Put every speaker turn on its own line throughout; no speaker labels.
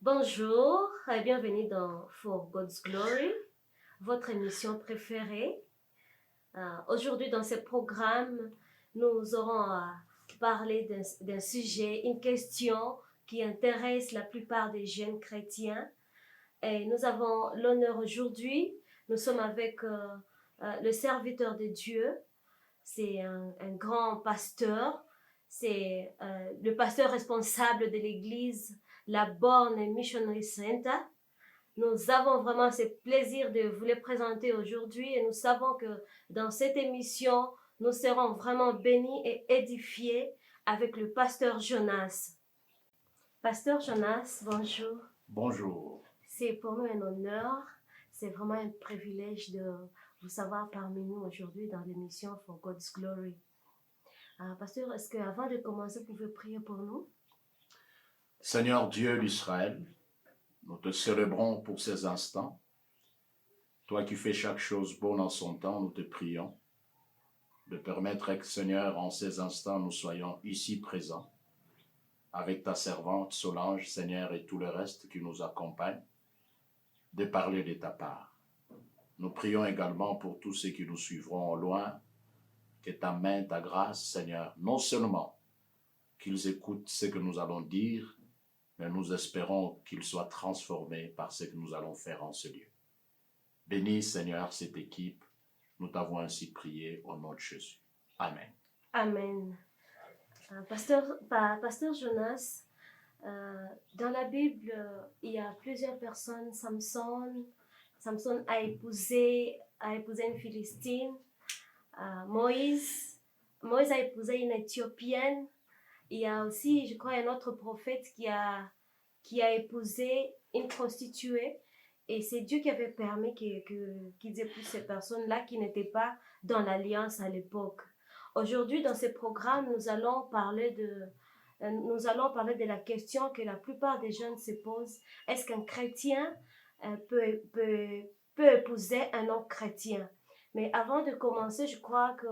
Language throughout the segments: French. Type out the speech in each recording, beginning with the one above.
Bonjour et bienvenue dans For God's Glory, votre émission préférée. Aujourd'hui, dans ce programme, nous aurons à parler d'un sujet, une question qui intéresse la plupart des jeunes chrétiens. Et nous avons l'honneur aujourd'hui, nous sommes avec le serviteur de Dieu, c'est un grand pasteur, c'est le pasteur responsable de l'église La Borne Missionary Center. Nous avons vraiment ce plaisir de vous les présenter aujourd'hui et nous savons que dans cette émission, nous serons vraiment bénis et édifiés avec le pasteur Jonas. Pasteur Jonas, bonjour.
Bonjour.
C'est pour nous un honneur, c'est vraiment un privilège de vous savoir parmi nous aujourd'hui dans l'émission For God's Glory. Pasteur, est-ce qu'avant de commencer, vous pouvez prier pour nous?
Seigneur Dieu d'Israël, nous te célébrons pour ces instants. Toi qui fais chaque chose bonne en son temps, nous te prions de permettre que, Seigneur, en ces instants, nous soyons ici présents avec ta servante Solange, Seigneur, et tout le reste qui nous accompagne, de parler de ta part. Nous prions également pour tous ceux qui nous suivront au loin, que ta main, ta grâce, Seigneur, non seulement qu'ils écoutent ce que nous allons dire, mais nous espérons qu'ils soient transformés par ce que nous allons faire en ce lieu. Bénis, Seigneur, cette équipe. Nous t'avons ainsi prié au nom de Jésus. Amen.
Amen. Pasteur Jonas, dans la Bible, il y a plusieurs personnes. Samson a épousé une Philistine. Moïse a épousé une Éthiopienne. Il y a aussi, je crois, un autre prophète qui a épousé une prostituée. Et c'est Dieu qui avait permis qu'ils épousent ces personnes-là qui n'étaient pas dans l'alliance à l'époque. Aujourd'hui, dans ce programme, nous allons parler de la question que la plupart des jeunes se posent. Est-ce qu'un chrétien peut épouser un non-chrétien? Mais avant de commencer, je crois que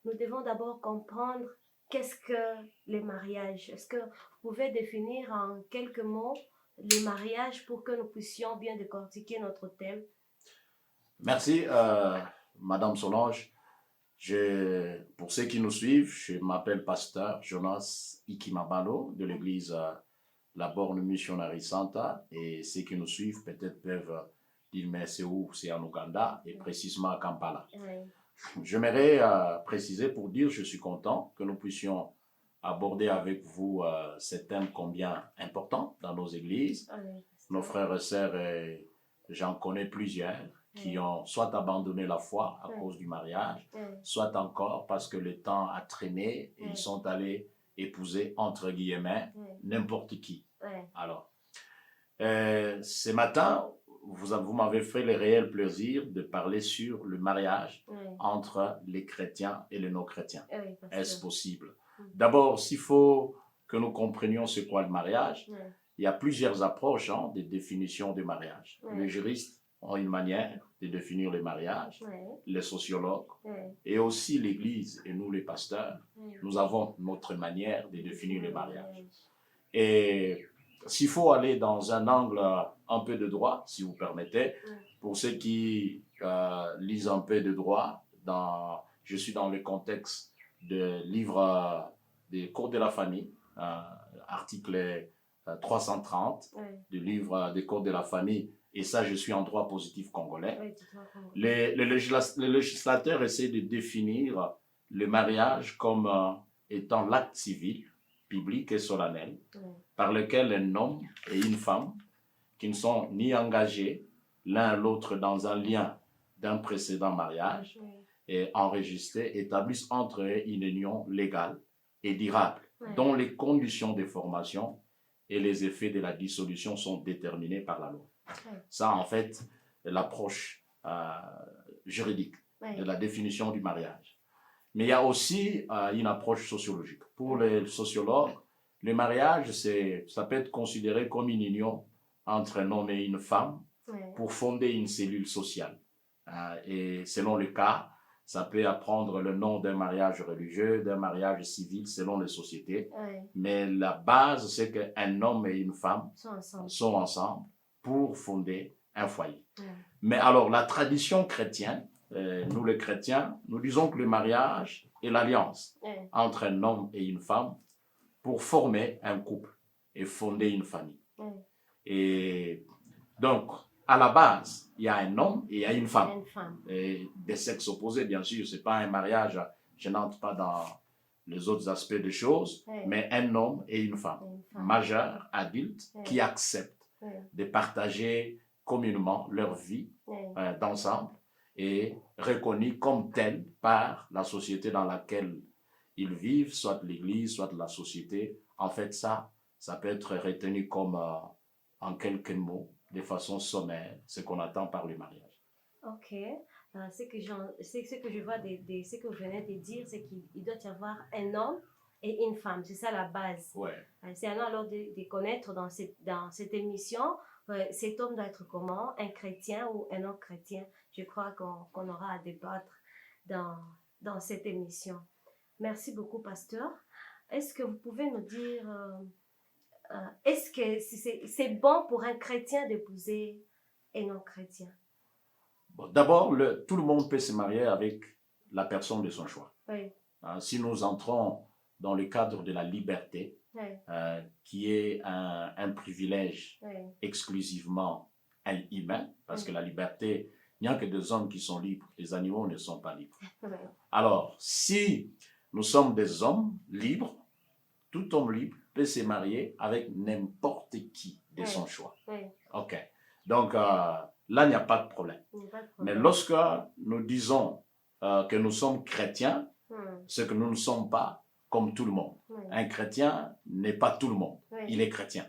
nous devons d'abord comprendre qu'est-ce que le mariage. Est-ce que vous pouvez définir en quelques mots le mariage pour que nous puissions bien décortiquer notre thème?
Merci, Madame Solange. Pour ceux qui nous suivent, je m'appelle pasteur Jonas Ikimabalo de l'église La Borne Missionary Center, et ceux qui nous suivent peut-être peuvent dire mais c'est où? C'est en Ouganda et précisément à Kampala.
Oui.
J'aimerais préciser pour dire je suis content que nous puissions aborder avec vous ce thème combien important dans nos églises.
Oui.
Nos frères et sœurs, j'en connais plusieurs qui ont soit abandonné la foi à cause du mariage, soit encore parce que le temps a traîné et ils sont allés épouser, entre guillemets, n'importe qui. Alors, ce matin, vous m'avez fait le réel plaisir de parler sur le mariage entre les chrétiens et les non-chrétiens. Est-ce possible? D'abord, s'il faut que nous comprenions ce qu'est le mariage, il y a plusieurs approches de définition du mariage. Les juristes ont une manière de définir le mariage, les sociologues, et aussi l'Église et nous les pasteurs, nous avons notre manière de définir le mariage. Et s'il faut aller dans un angle un peu de droit, si vous permettez, pour ceux qui lisent un peu de droit, je suis dans le contexte de livre des codes de la famille, article 330 du livre des codes de la famille, et ça je suis en droit positif congolais. Le législateur essaie de définir le mariage comme étant l'acte civil, public et solennel, par lequel un homme et une femme qui ne sont ni engagés l'un à l'autre dans un lien d'un précédent mariage et enregistrés établissent entre eux une union légale et durable, dont les conditions de formation et les effets de la dissolution sont déterminés par la loi. Ça, en fait, est l'approche juridique de la définition du mariage. Mais il y a aussi une approche sociologique. Pour les sociologues, le mariage, ça peut être considéré comme une union entre un homme et une femme pour fonder une cellule sociale. Et selon le cas, Ça peut prendre le nom d'un mariage religieux, d'un mariage civil selon les sociétés. Mais la base, c'est qu'un homme et une femme sont ensemble pour fonder un foyer. Mais alors, la tradition chrétienne, nous les chrétiens, nous disons que le mariage est l'alliance entre un homme et une femme pour former un couple et fonder une famille. Et donc, à la base, il y a un homme et il y a une femme. Et des sexes opposés, bien sûr, ce n'est pas un mariage, je n'entre pas dans les autres aspects des choses, mais un homme et une femme, majeurs, adultes, qui acceptent de partager communément leur vie d'ensemble et reconnus comme tels par la société dans laquelle ils vivent, soit l'Église, soit la société. En fait, ça peut être retenu comme, en quelques mots, de façon sommaire, ce qu'on attend par le mariage.
Ok. Ce que je vois ce que vous venez de dire, c'est qu'il doit y avoir un homme et une femme. C'est ça la base.
Ouais.
C'est à nous alors de connaître dans cette émission, cet homme doit être comment, un chrétien ou un non-chrétien. Je crois qu'on aura à débattre dans cette émission. Merci beaucoup, pasteur. Est-ce que vous pouvez nous dire... est-ce que c'est bon pour un chrétien d'épouser un non-chrétien?
Bon, d'abord, tout le monde peut se marier avec la personne de son choix. Si nous entrons dans le cadre de la liberté, qui est un privilège exclusivement humain, parce que la liberté, il n'y a que des hommes qui sont libres, les animaux ne sont pas libres. Alors, si nous sommes des hommes libres, tout homme libre peut se marier avec n'importe qui de son choix. Ok. Donc, là, il n'y a pas de problème. Mais lorsque nous disons que nous sommes chrétiens, c'est que nous ne sommes pas comme tout le monde. Un chrétien n'est pas tout le monde. Il est chrétien.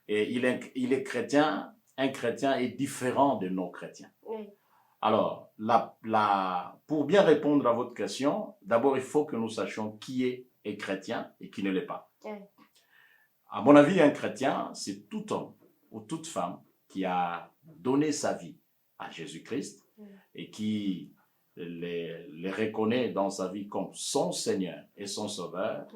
Et il est chrétien. Un chrétien est différent de nos chrétiens. Alors, pour bien répondre à votre question, d'abord, il faut que nous sachions qui est chrétien et qui ne l'est pas. À mon avis, un chrétien, c'est tout homme ou toute femme qui a donné sa vie à Jésus-Christ et qui les reconnaît dans sa vie comme son Seigneur et son Sauveur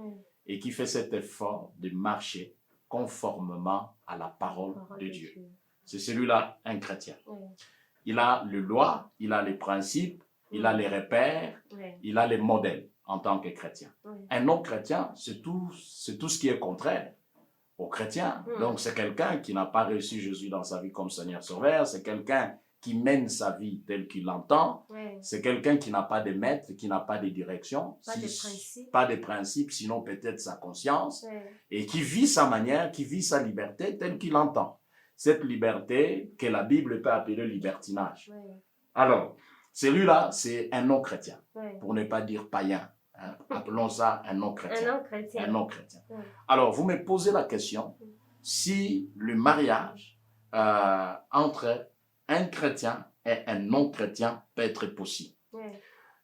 et qui fait cet effort de marcher conformément à la parole de Dieu. C'est celui-là, un chrétien. Il a les lois, il a les principes, il a les repères, il a les modèles en tant que chrétien. Un non-chrétien, c'est tout ce qui est contraire au chrétien. Donc, c'est quelqu'un qui n'a pas reçu Jésus dans sa vie comme Seigneur Sauveur. C'est quelqu'un qui mène sa vie telle qu'il l'entend. C'est quelqu'un qui n'a pas de maître, qui n'a pas de direction. Pas de principe, sinon peut-être sa conscience. Et qui vit sa manière, qui vit sa liberté telle qu'il l'entend. Cette liberté que la Bible peut appeler libertinage. Alors, celui-là, c'est un non-chrétien, pour ne pas dire païen. Appelons ça un non-chrétien. Un non-chrétien. Alors, vous me posez la question, si le mariage entre un chrétien et un non-chrétien peut être possible.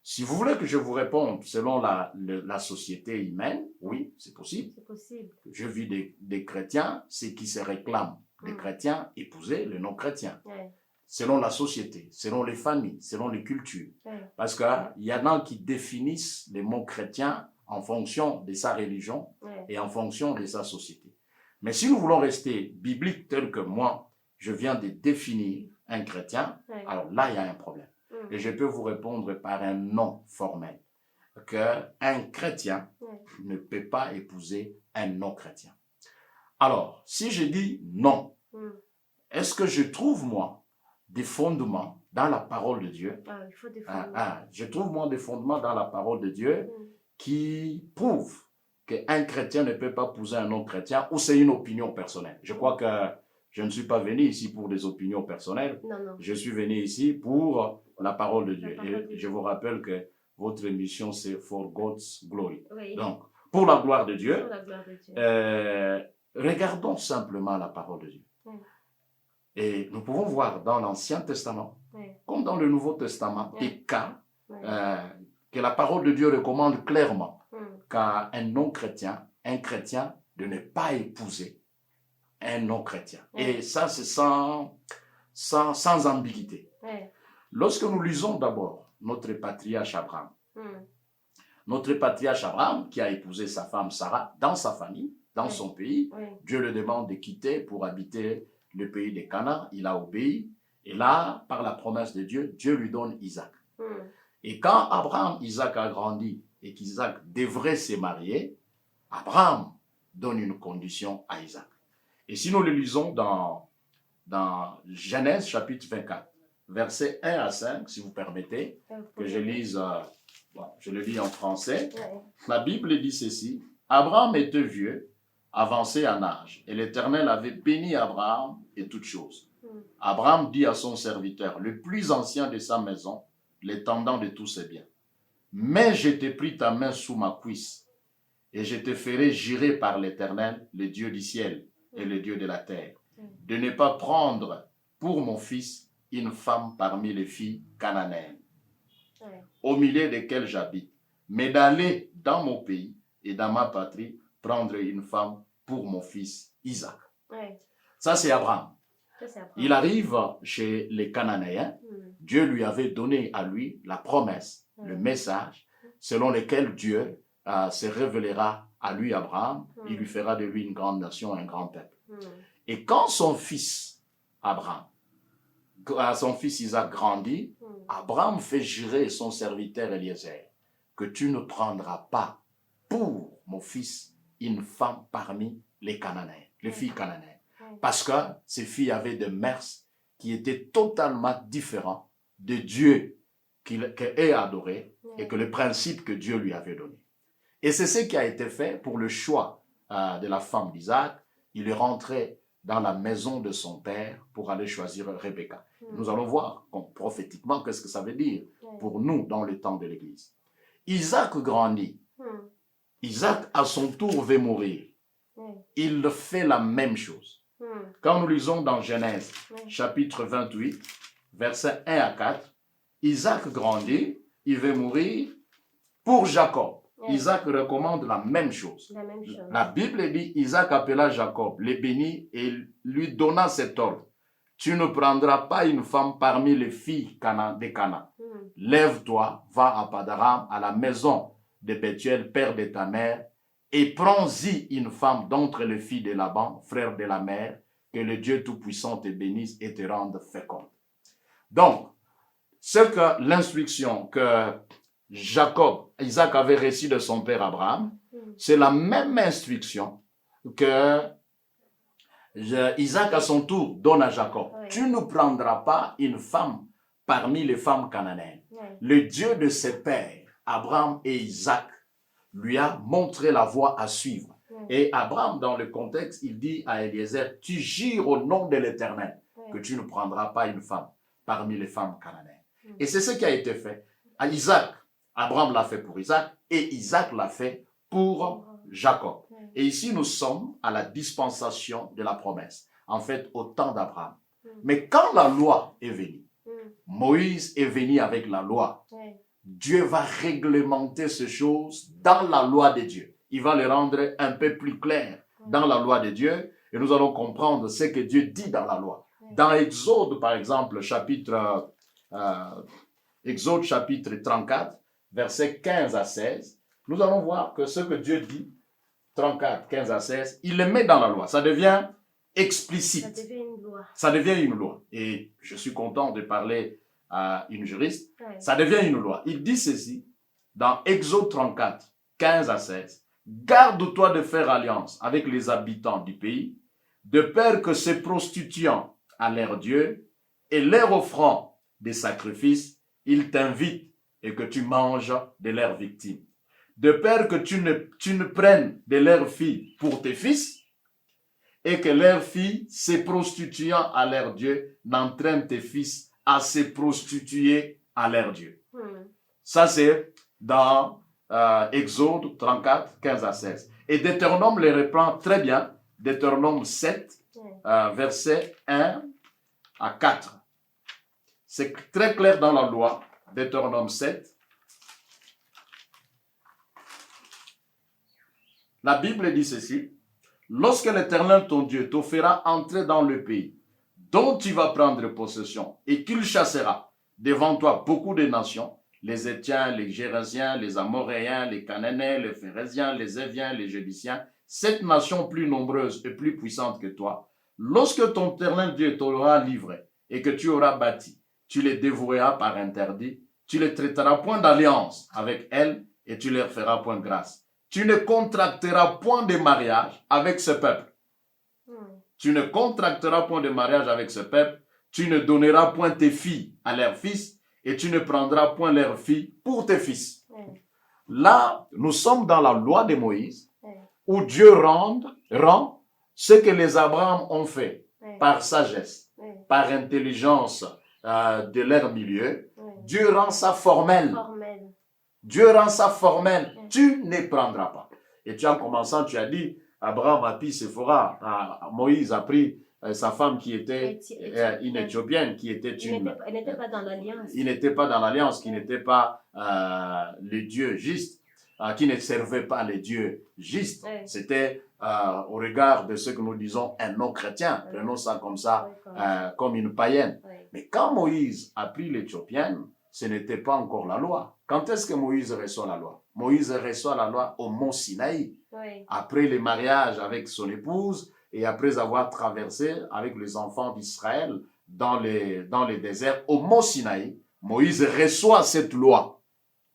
Si vous voulez que je vous réponde selon la société humaine, oui, c'est possible. Je vis des chrétiens, ceux qui se réclament des chrétiens épouser les non-chrétiens. Selon la société, selon les familles, selon les cultures. Parce qu'il y en a qui définissent les mots chrétiens en fonction de sa religion et en fonction de sa société. Mais si nous voulons rester bibliques tel que moi, je viens de définir un chrétien, alors là, il y a un problème. Et je peux vous répondre par un non formel. Qu'un chrétien ne peut pas épouser un non-chrétien. Alors, si je dis non, est-ce que je trouve, moi, des fondements dans la parole de Dieu?
Il faut des fondements.
Je trouve, moi, des fondements dans la parole de Dieu qui prouvent qu'un chrétien ne peut pas épouser un non-chrétien, ou c'est une opinion personnelle. Je crois que je ne suis pas venu ici pour des opinions personnelles.
Non.
Je suis venu ici pour la parole de Dieu. Et je vous rappelle que votre émission, c'est For God's Glory. Donc, pour la gloire de Dieu, regardons simplement la parole de Dieu. Et nous pouvons voir dans l'Ancien Testament, comme dans le Nouveau Testament, des cas que la parole de Dieu recommande clairement qu'à un non-chrétien, un chrétien, de ne pas épouser un non-chrétien. Et ça, c'est sans ambiguïté. Lorsque nous lisons d'abord notre patriarche Abraham.
Mm.
Notre patriarche Abraham, qui a épousé sa femme Sarah dans sa famille, dans son pays, Dieu le demande de quitter pour habiter le pays des Canaan. Il a obéi. Et là, par la promesse de Dieu, Dieu lui donne Isaac.
Mm.
Et quand Isaac a grandi et qu'Isaac devrait se marier, Abraham donne une condition à Isaac. Et si nous le lisons dans Genèse chapitre 24, versets 1 à 5, si vous permettez, que je lise, je le lis en français. La Bible dit ceci: Abraham était vieux, avancé en âge, et l'Éternel avait béni Abraham et toutes choses. Abraham dit à son serviteur, le plus ancien de sa maison, l'étendant de tous ses biens: mais je t'ai pris ta main sous ma cuisse, et je te ferai jurer par l'Éternel, le Dieu du ciel et le Dieu de la terre, de ne pas prendre pour mon fils une femme parmi les filles cananéennes, au milieu desquelles j'habite, mais d'aller dans mon pays et dans ma patrie prendre une femme pour mon fils Isaac. Ça, c'est Abraham. Il arrive chez les Cananéens. Dieu lui avait donné à lui la promesse, le message, selon lequel Dieu se révélera à lui, Abraham. Il lui fera de lui une grande nation, un grand peuple. Et quand son fils Abraham, son fils Isaac grandit, Abraham fait jurer son serviteur Eliezer que tu ne prendras pas pour mon fils une femme parmi les Cananéens, les filles cananéennes. Parce que ces filles avaient des mœurs qui étaient totalement différentes de Dieu qu'elle adoré et que le principe que Dieu lui avait donné. Et c'est ce qui a été fait pour le choix de la femme d'Isaac. Il est rentré dans la maison de son père pour aller choisir Rebecca. Nous allons voir prophétiquement qu'est-ce que ça veut dire pour nous dans le temps de l'Église. Isaac grandit. Isaac, à son tour, veut mourir. Il fait la même chose. Quand nous lisons dans Genèse, chapitre 28, versets 1 à 4, Isaac grandit, il veut mourir pour Jacob. Isaac recommande la même chose. La Bible dit, Isaac appela Jacob, le bénit et lui donna cet ordre: tu ne prendras pas une femme parmi les filles des Canaan. Lève-toi, va à Padaram, à la maison de Bethuel, père de ta mère, et prends-y une femme d'entre les filles de Laban, frère de la mère, que le Dieu Tout-Puissant te bénisse et te rende féconde. Donc, l'instruction que Isaac avait reçue de son père Abraham, c'est la même instruction que Isaac à son tour donne à Jacob. Tu ne prendras pas une femme parmi les femmes cananéennes. Le Dieu de ses pères, Abraham et Isaac, lui a montré la voie à suivre. Et Abraham, dans le contexte, il dit à Eliezer, tu jures au nom de l'Éternel que tu ne prendras pas une femme parmi les femmes cananéennes. Et c'est ce qui a été fait. À Isaac, Abraham l'a fait pour Isaac et Isaac l'a fait pour Jacob. Et ici, nous sommes à la dispensation de la promesse. En fait, au temps d'Abraham. Mais quand la loi est venue, Moïse est venu avec la loi. Dieu va réglementer ces choses dans la loi de Dieu. Il va les rendre un peu plus claires dans la loi de Dieu. Et nous allons comprendre ce que Dieu dit dans la loi. Dans Exode, par exemple, Exode chapitre 34, versets 15 à 16, nous allons voir que ce que Dieu dit, 34, 15 à 16, il le met dans la loi. Ça devient explicite.
Ça devient une loi.
Ça devient une loi. Et je suis content de parler à une juriste. Ça devient une loi. Il dit ceci dans Exode 34, 15 à 16. Garde-toi de faire alliance avec les habitants du pays, de peur que se prostituant à leur Dieu et leur offrant des sacrifices, ils t'invitent et que tu manges de leurs victimes. De peur que tu ne prennes de leurs filles pour tes fils et que leurs filles, se prostituant à leur Dieu, n'entraînent tes fils à se prostituer à leur Dieu. Ça, c'est dans Exode 34, 15 à 16. Et Deutéronome les reprend très bien. Deutéronome 7, versets 1 à 4. C'est très clair dans la loi. Deutéronome 7. La Bible dit ceci: lorsque l'Éternel ton Dieu te fera entrer dans le pays dont tu vas prendre possession et qu'il chassera devant toi beaucoup de nations, les Étiens, les Gérésiens, les Amoréens, les Cananéens, les Phérésiens, les Éviens, les Jébusiens, 7 nations plus nombreuses et plus puissantes que toi, lorsque ton éternel Dieu t'aura livré et que tu auras bâti, tu les dévoueras par interdit, tu les traiteras point d'alliance avec elles et tu leur feras point grâce. Tu ne contracteras point de mariage avec ce peuple. Tu ne contracteras point de mariage avec ce peuple, tu ne donneras point tes filles à leurs fils et tu ne prendras point leurs filles pour tes fils. Là, nous sommes dans la loi de Moïse, où Dieu rend ce que les Abraham ont fait par sagesse, par intelligence de leur milieu. Dieu rend ça formel. Dieu rend ça formel. Tu ne prendras pas. Et tu en commençant, tu as dit, Abraham a pris Séphora, Moïse a pris sa femme qui était une Éthiopienne, qui était une...
Il n'était pas dans l'alliance.
Il n'était pas dans l'alliance, qui n'était pas le Dieu juste, qui ne servait pas les dieux justes. C'était au regard de ce que nous disons un non-chrétien. Prenons ça comme ça, comme une païenne. Mais quand Moïse a pris l'Éthiopienne, ce n'était pas encore la loi. Quand est-ce que Moïse reçoit la loi? Moïse reçoit la loi au mont Sinaï. Après le mariage avec son épouse et après avoir traversé avec les enfants d'Israël dans les déserts au mont Sinaï, Moïse reçoit cette loi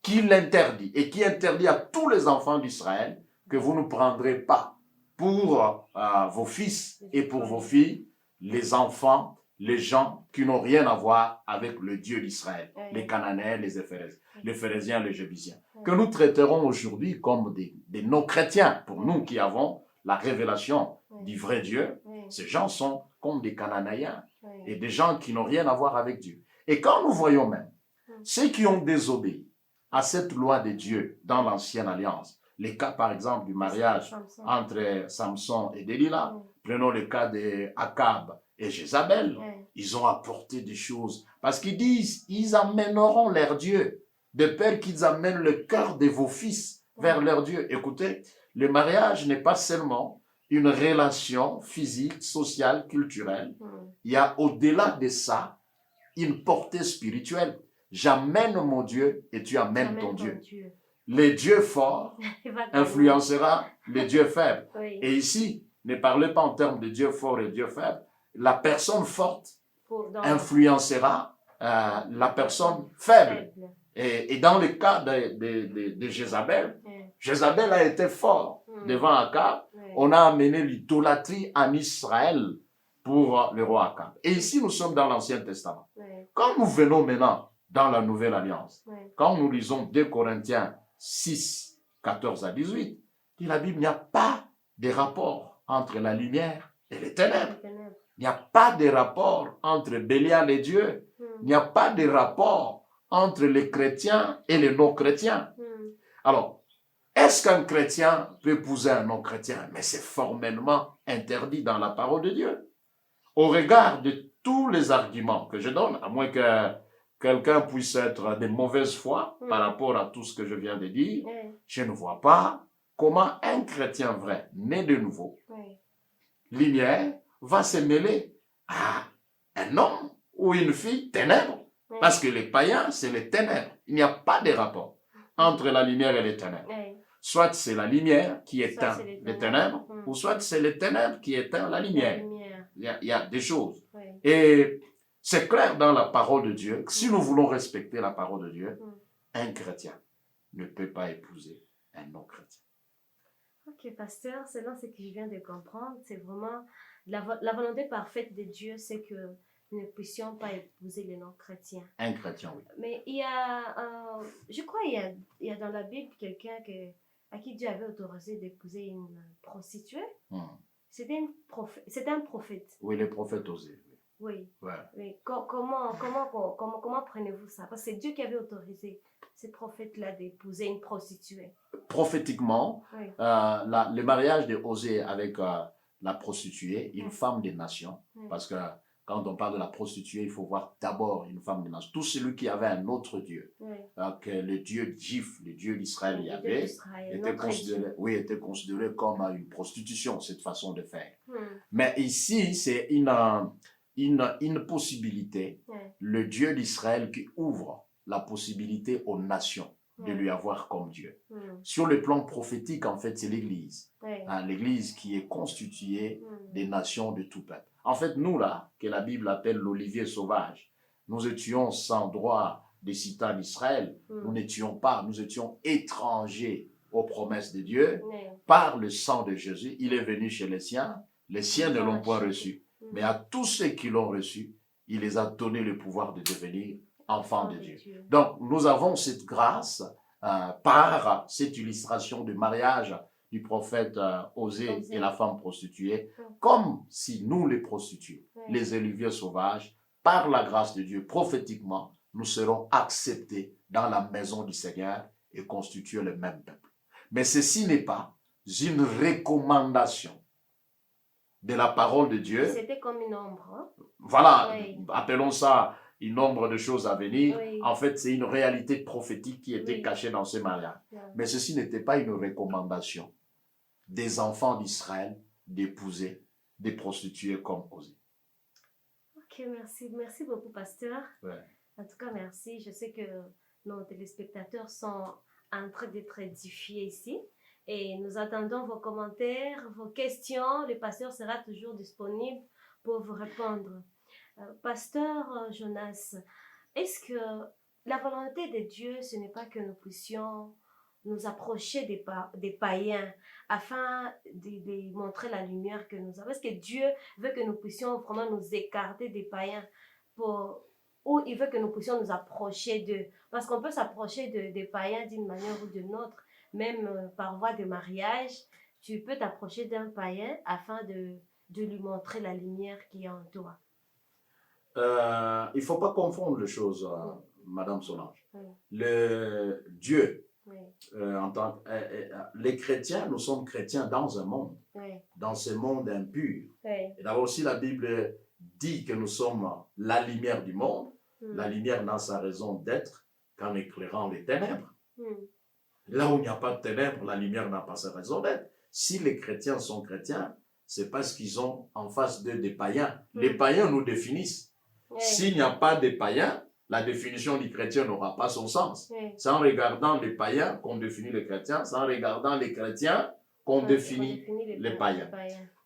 qui l'interdit et qui interdit à tous les enfants d'Israël que vous ne prendrez pas pour vos fils et pour vos filles les enfants, les gens qui n'ont rien à voir avec le Dieu d'Israël, les Cananéens, les Phérésiens, les Jébusiens, que nous traiterons aujourd'hui comme des non-chrétiens. Pour nous qui avons la révélation du vrai Dieu, ces gens sont comme des Cananéens et des gens qui n'ont rien à voir avec Dieu. Et quand nous voyons même ceux qui ont désobéi à cette loi de Dieu dans l'ancienne alliance, les cas par exemple du mariage entre Samson et Delilah, prenons le cas de Akab et Jézabel, ils ont apporté des choses parce qu'ils disent, ils amèneront leur Dieu, de peur qu'ils amènent le cœur de vos fils vers leur Dieu. Écoutez, le mariage n'est pas seulement une relation physique, sociale, culturelle. Il y a au-delà de ça une portée spirituelle. J'amène mon Dieu et tu amènes ton Dieu. Le Dieu fort influencera le Dieu faible. Et ici, ne parlez pas en termes de Dieu fort et Dieu faible. La personne forte influencera la personne faible. Et dans le cas de Jézabel, Jézabel a été fort devant Akab. On a amené l'idolâtrie en Israël pour le roi Akab. Et ici, nous sommes dans l'Ancien Testament. Quand nous venons maintenant dans la Nouvelle Alliance, quand nous lisons 2 Corinthiens 6, 14 à 18, dit la Bible, il n'y a pas de rapport entre la lumière et les ténèbres. Il n'y a pas de rapport entre Bélial et Dieu. Il n'y a pas de rapport entre les chrétiens et les non-chrétiens. Alors, est-ce qu'un chrétien peut épouser un non-chrétien? Mais c'est formellement interdit dans la parole de Dieu. Au regard de tous les arguments que je donne, à moins que quelqu'un puisse être de mauvaise foi par rapport à tout ce que je viens de dire, je ne vois pas comment un chrétien vrai, né de nouveau, lumière, va se mêler à un homme ou une fille ténèbres. Parce que les païens, c'est les ténèbres. Il n'y a pas de rapport entre la lumière et les ténèbres. Soit c'est la lumière qui éteint les ténèbres, ou soit c'est les ténèbres qui éteint la lumière. Il y a des choses. Et c'est clair dans la parole de Dieu que si nous voulons respecter la parole de Dieu, un chrétien ne peut pas épouser un non-chrétien.
Ok, pasteur, selon ce que je viens de comprendre, c'est vraiment la volonté parfaite de Dieu, c'est que nous ne puissions pas épouser les non-chrétiens.
Un chrétien, oui.
Mais il y a, je crois, il y a dans la Bible quelqu'un à qui Dieu avait autorisé d'épouser une prostituée. C'était un prophète.
Oui, le prophète Osée.
Oui.
Ouais.
Mais comment prenez-vous ça? Parce que c'est Dieu qui avait autorisé ces prophètes-là d'épouser une prostituée.
Prophétiquement, le mariage de Osée avec la prostituée, une femme des nations, parce que quand on parle de la prostituée, il faut voir d'abord une femme des nations. Tout celui qui avait un autre Dieu, que le Dieu juif, le Dieu d'Israël y avait, était considéré comme une prostitution, cette façon de faire. Mais ici, c'est une possibilité, le Dieu d'Israël qui ouvre la possibilité aux nations de lui avoir comme Dieu.
Mm.
Sur le plan prophétique, en fait, c'est l'Église.
Oui.
Hein, l'Église qui est constituée
Mm.
des nations de tout peuple. En fait, nous là, que la Bible appelle l'olivier sauvage, nous étions sans droit des citoyens d'Israël, nous n'étions pas, nous étions étrangers aux promesses de Dieu.
Oui.
Par le sang de Jésus, il est venu chez les siens ne l'ont point reçu.
Mm.
Mais à tous ceux qui l'ont reçu, il les a donné le pouvoir de devenir enfants de Dieu. Donc, nous avons cette grâce par cette illustration du mariage du prophète Osée et la femme prostituée, comme si nous, les prostituées, les oliviers sauvages, par la grâce de Dieu, prophétiquement, nous serons acceptés dans la maison du Seigneur et constituer le même peuple. Mais ceci n'est pas une recommandation de la parole de Dieu.
C'était comme une ombre. Hein?
Voilà,
Oui.
appelons ça une ombre de choses à venir.
Oui.
En fait, c'est une réalité prophétique qui était
Oui.
cachée dans ce mariage.
Yeah.
Mais ceci n'était pas une recommandation des enfants d'Israël d'épouser des prostituées comme Osée.
Ok, merci. Merci beaucoup, pasteur.
Ouais.
En tout cas, merci. Je sais que nos téléspectateurs sont en train d'être édifiés ici. Et nous attendons vos commentaires, vos questions. Le pasteur sera toujours disponible pour vous répondre. Pasteur Jonas, est-ce que la volonté de Dieu, ce n'est pas que nous puissions nous approcher des païens afin de montrer la lumière que nous avons? Est-ce que Dieu veut que nous puissions vraiment nous écarter des païens ou il veut que nous puissions nous approcher d'eux? Parce qu'on peut s'approcher des païens d'une manière ou d'une autre, même par voie de mariage. Tu peux t'approcher d'un païen afin de lui montrer la lumière qui est en toi.
Il ne faut pas confondre les choses, Madame Solange.
Oui.
Le Dieu,
Oui.
Les chrétiens, nous sommes chrétiens dans un monde,
Oui.
dans ce monde impur.
Oui.
Et d'abord aussi, la Bible dit que nous sommes la lumière du monde. La lumière n'a sa raison d'être qu'en éclairant les ténèbres. Là où il n'y a pas de ténèbres, la lumière n'a pas sa raison d'être. Si les chrétiens sont chrétiens, c'est parce qu'ils ont en face d'eux des païens. Les païens nous définissent.
Oui.
S'il n'y a pas de païens, la définition du chrétien n'aura pas son sens.
Oui.
C'est en regardant les païens qu'on définit les chrétiens, c'est en regardant les chrétiens qu'on définit les païens.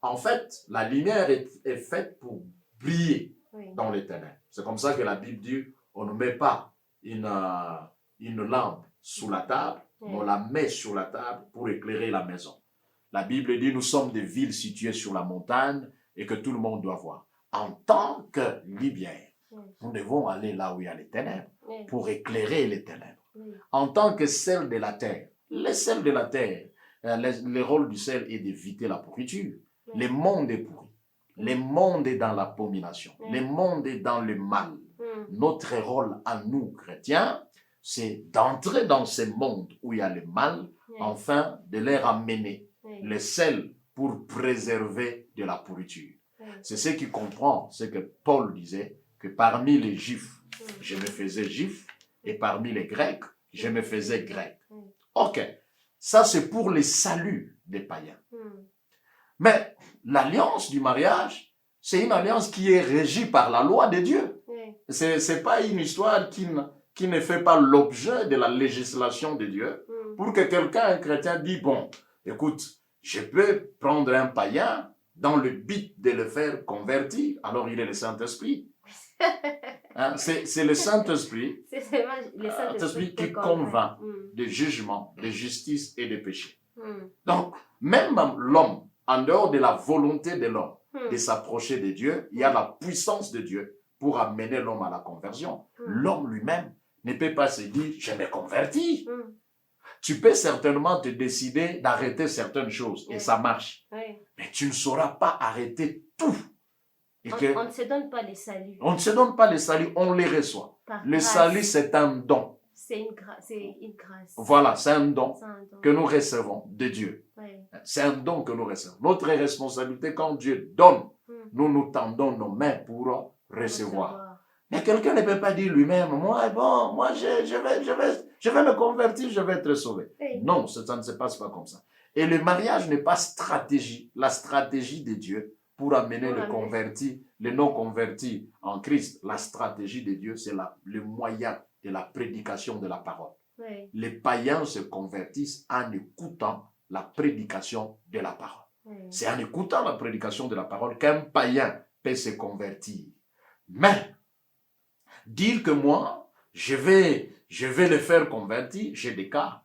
En fait, la lumière est faite pour briller dans les ténèbres. C'est comme ça que la Bible dit, on ne met pas une lampe sous la table, mais on la met sur la table pour éclairer la maison. La Bible dit, nous sommes des villes situées sur la montagne et que tout le monde doit voir. En tant que lumière, nous devons aller là où il y a les ténèbres pour éclairer les ténèbres. En tant que sel de la terre, le sel de la terre, le rôle du sel est d'éviter la pourriture. Le monde est pourri. Le monde est dans l'abomination. Le monde est dans le mal. Notre rôle à nous, chrétiens, c'est d'entrer dans ce monde où il y a le mal, afin de leur amener le sel pour préserver de la pourriture. C'est ce qui comprend ce que Paul disait, que parmi les Juifs, je me faisais Juif, et parmi les Grecs, je me faisais Grec. Ok, ça c'est pour le salut des païens. Mais l'alliance du mariage, c'est une alliance qui est régie par la loi de Dieu. C'est pas une histoire qui ne fait pas l'objet de la législation de Dieu. Pour que quelqu'un, un chrétien, dise, bon, écoute, je peux prendre un païen dans le but de le faire convertir. Alors il est le Saint-Esprit. Hein? C'est le Saint-Esprit qui convainc de jugement, de justice et de péché. Donc, même l'homme, en dehors de la volonté de l'homme de s'approcher de Dieu, il y a la puissance de Dieu pour amener l'homme à la conversion. L'homme lui-même ne peut pas se dire, je me convertis. Tu peux certainement te décider d'arrêter certaines choses et ça marche. Mais tu ne sauras pas arrêter tout.
On ne se donne pas les saluts.
On ne se donne pas les saluts, on les reçoit. Le salut, c'est un don.
C'est une grâce.
Voilà, c'est un don que nous recevons de Dieu. C'est un don que nous recevons. Notre responsabilité, quand Dieu donne, nous tendons nos mains pour recevoir. Mais quelqu'un ne peut pas dire lui-même, moi je vais me convertir, je vais être sauvé. Non, ça ne se passe pas comme ça. Et le mariage n'est pas la stratégie de Dieu pour amener le converti, les non-convertis en Christ. La stratégie de Dieu, c'est le moyen de la prédication de la parole.
Oui.
Les païens se convertissent en écoutant la prédication de la parole.
Oui.
C'est en écoutant la prédication de la parole qu'un païen peut se convertir. Mais, dire que moi, je vais le faire convertir, j'ai des cas.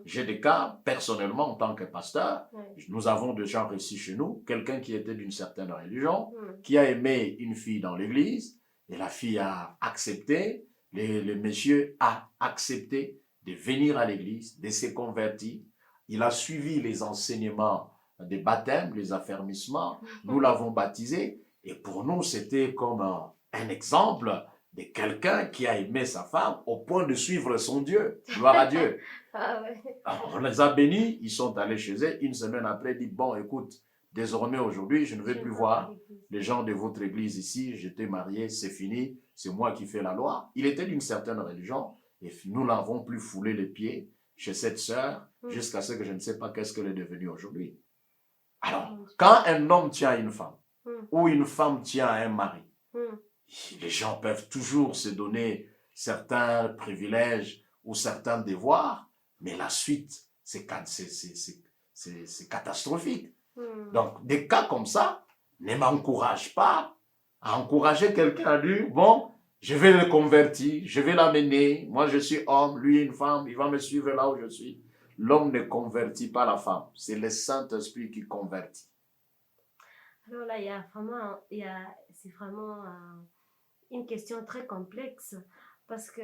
J'ai des cas, personnellement, en tant que pasteur, nous avons déjà reçu chez nous quelqu'un qui était d'une certaine religion, qui a aimé une fille dans l'église, et la fille a accepté, le monsieur a accepté de venir à l'église, de se convertir. Il a suivi les enseignements des baptêmes, les affermissements, nous l'avons baptisé, et pour nous, c'était comme un exemple de quelqu'un qui a aimé sa femme au point de suivre son Dieu. Gloire à Dieu.
Ah ouais.
Alors, on les a bénis, ils sont allés chez eux. Une semaine après, ils disent, bon, écoute, désormais aujourd'hui, je ne vais plus voir les gens de votre église ici. J'étais marié, c'est fini, c'est moi qui fais la loi. Il était d'une certaine religion et nous n'avons plus foulé les pieds chez cette sœur jusqu'à ce que je ne sais pas qu'est-ce qu'elle est devenue aujourd'hui. Alors, quand un homme tient une femme ou une femme tient un mari, les gens peuvent toujours se donner certains privilèges ou certains devoirs, mais la suite, c'est catastrophique. Donc, des cas comme ça ne m'encouragent pas à encourager quelqu'un à dire, bon, je vais le convertir, je vais l'amener, moi je suis homme, lui une femme, il va me suivre là où je suis. L'homme ne convertit pas la femme, c'est le Saint-Esprit qui convertit.
Alors là, c'est vraiment une question très complexe parce que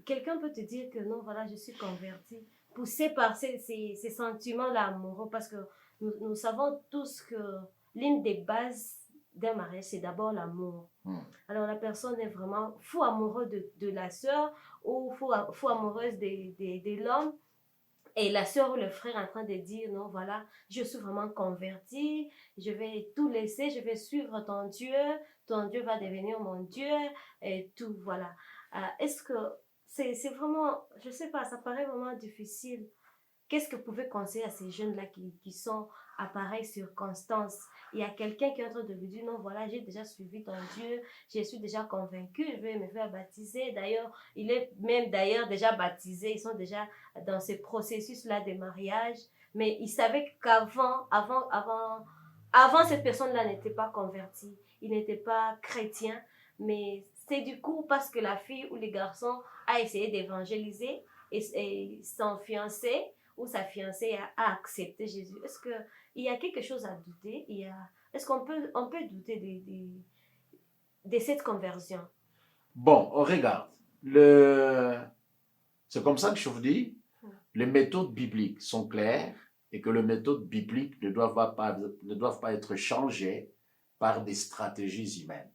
quelqu'un peut te dire que non, voilà, je suis converti, poussé par ces sentiments-là amoureux, parce que nous savons tous que l'une des bases d'un mariage, c'est d'abord l'amour. Alors la personne est vraiment fou amoureux de la sœur ou fou amoureuse de l'homme. Et la sœur ou le frère est en train de dire, non, voilà, je suis vraiment convertie, je vais tout laisser, je vais suivre ton Dieu va devenir mon Dieu, et tout, voilà. Est-ce que c'est vraiment, je sais pas, ça paraît vraiment difficile. Qu'est-ce que vous pouvez conseiller à ces jeunes-là qui sont à pareille circonstance? Il y a quelqu'un qui est en train de lui dire, non, voilà, j'ai déjà suivi ton Dieu, je suis déjà convaincu, je vais me faire baptiser. D'ailleurs, il est même déjà baptisé, ils sont déjà dans ce processus-là de mariage. Mais il savait qu'avant, avant cette personne-là n'était pas convertie, il n'était pas chrétien. Mais c'est du coup parce que la fille ou le garçon a essayé d'évangéliser et son fiancé ou sa fiancée a accepté Jésus. Est-ce qu'il y a quelque chose à douter? Est-ce qu'on peut douter de cette conversion?
Bon, regarde, c'est comme ça que je vous dis, les méthodes bibliques sont claires et que les méthodes bibliques ne doivent pas être changées par des stratégies humaines.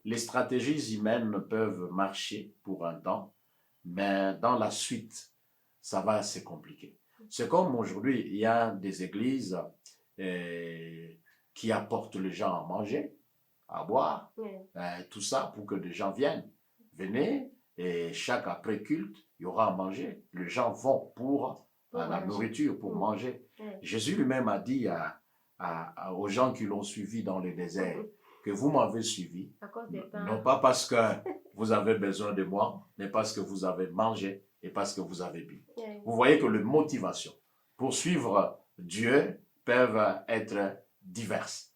Les stratégies humaines peuvent marcher pour un temps, mais dans la suite, ça va se compliquer. C'est comme aujourd'hui, il y a des églises qui apportent les gens à manger, à boire, tout ça pour que les gens viennent. Venez, et chaque après-culte, il y aura à manger. Les gens vont pour la nourriture, pour manger. Jésus lui-même a dit aux gens qui l'ont suivi dans le désert, que vous m'avez suivi, non pas parce que vous avez besoin de moi, mais parce que vous avez mangé et parce que vous avez bu. Vous voyez que les motivations pour suivre Dieu peuvent être diverses.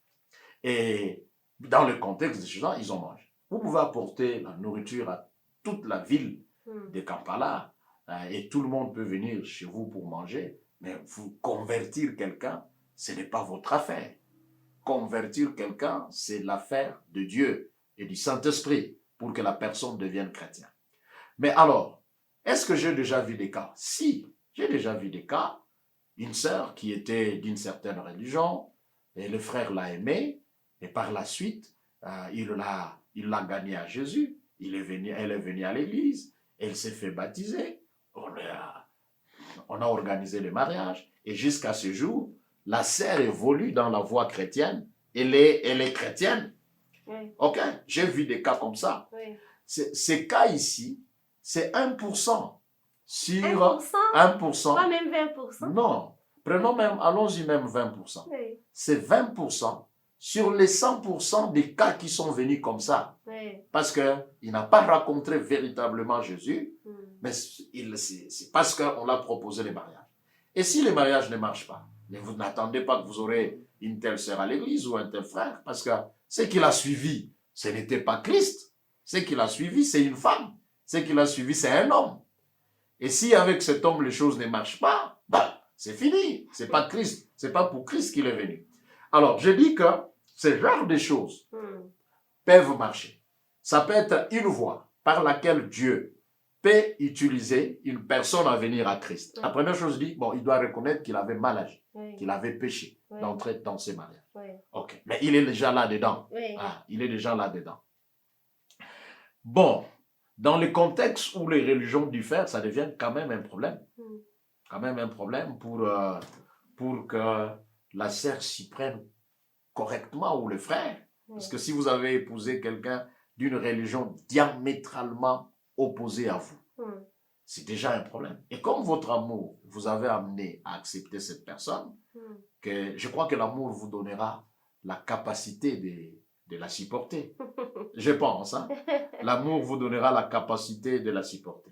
Et dans le contexte de ces gens, ils ont mangé. Vous pouvez apporter la nourriture à toute la ville de Kampala et tout le monde peut venir chez vous pour manger, mais vous convertir quelqu'un, ce n'est pas votre affaire. Convertir quelqu'un, c'est l'affaire de Dieu et du Saint-Esprit pour que la personne devienne chrétienne. Mais alors, est-ce que j'ai déjà vu des cas? Si, j'ai déjà vu des cas. Une sœur qui était d'une certaine religion, et le frère l'a aimée, et par la suite, il l'a gagnée à Jésus. Elle est venue à l'église, elle s'est fait baptiser. On a organisé le mariage, et jusqu'à ce jour, la sœur évolue dans la voie chrétienne. Elle est chrétienne. Oui. Ok, j'ai vu des cas comme ça. Oui. Ces cas ici, c'est 1% sur 1%.
Pas même 20%.
Non, prenons même, allons-y même 20%. Oui. C'est 20% sur les 100% des cas qui sont venus comme ça.
Oui.
Parce qu'il n'a pas rencontré véritablement Jésus, mais c'est parce qu'on l'a proposé le mariage. Et si le mariage ne marche pas, mais vous n'attendez pas que vous aurez une telle sœur à l'église ou un tel frère, parce que ce qu'il a suivi, ce n'était pas Christ. Ce qu'il a suivi, c'est une femme. Ce qu'il a suivi, c'est un homme. Et si avec cet homme, les choses ne marchent pas, bah, c'est fini. C'est pas Christ. C'est pas pour Christ qu'il est venu. Alors, je dis que ce genre de choses peuvent marcher. Ça peut être une voie par laquelle Dieu peut utiliser une personne à venir à Christ. La première chose dit, bon, il doit reconnaître qu'il avait mal agi, qu'il avait péché d'entrer dans ses mariages. Ok, mais il est déjà là-dedans. Ah, il est déjà là-dedans. Bon, dans le contexte où les religions diffèrent, ça devient quand même un problème. Quand même un problème pour que la sœur s'y prenne correctement ou le frère. Parce que si vous avez épousé quelqu'un d'une religion diamétralement opposée à vous, c'est déjà un problème. Et comme votre amour vous avez amené à accepter cette personne, que je crois que l'amour vous donnera la capacité de la supporter. Je pense, hein? L'amour vous donnera la capacité de la supporter.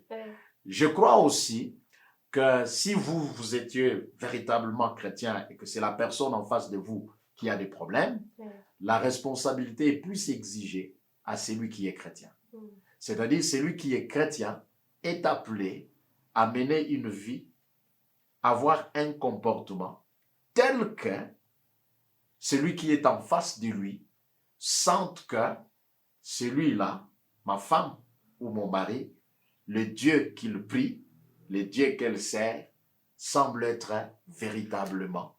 Je crois aussi que si vous étiez véritablement chrétien et que c'est la personne en face de vous qui a des problèmes, la responsabilité est plus exigée à celui qui est chrétien. C'est-à-dire, celui qui est chrétien est appelé à mener une vie, avoir un comportement tel que celui qui est en face de lui sente que celui-là, ma femme ou mon mari, le Dieu qu'il prie, le Dieu qu'elle sert, semble être véritablement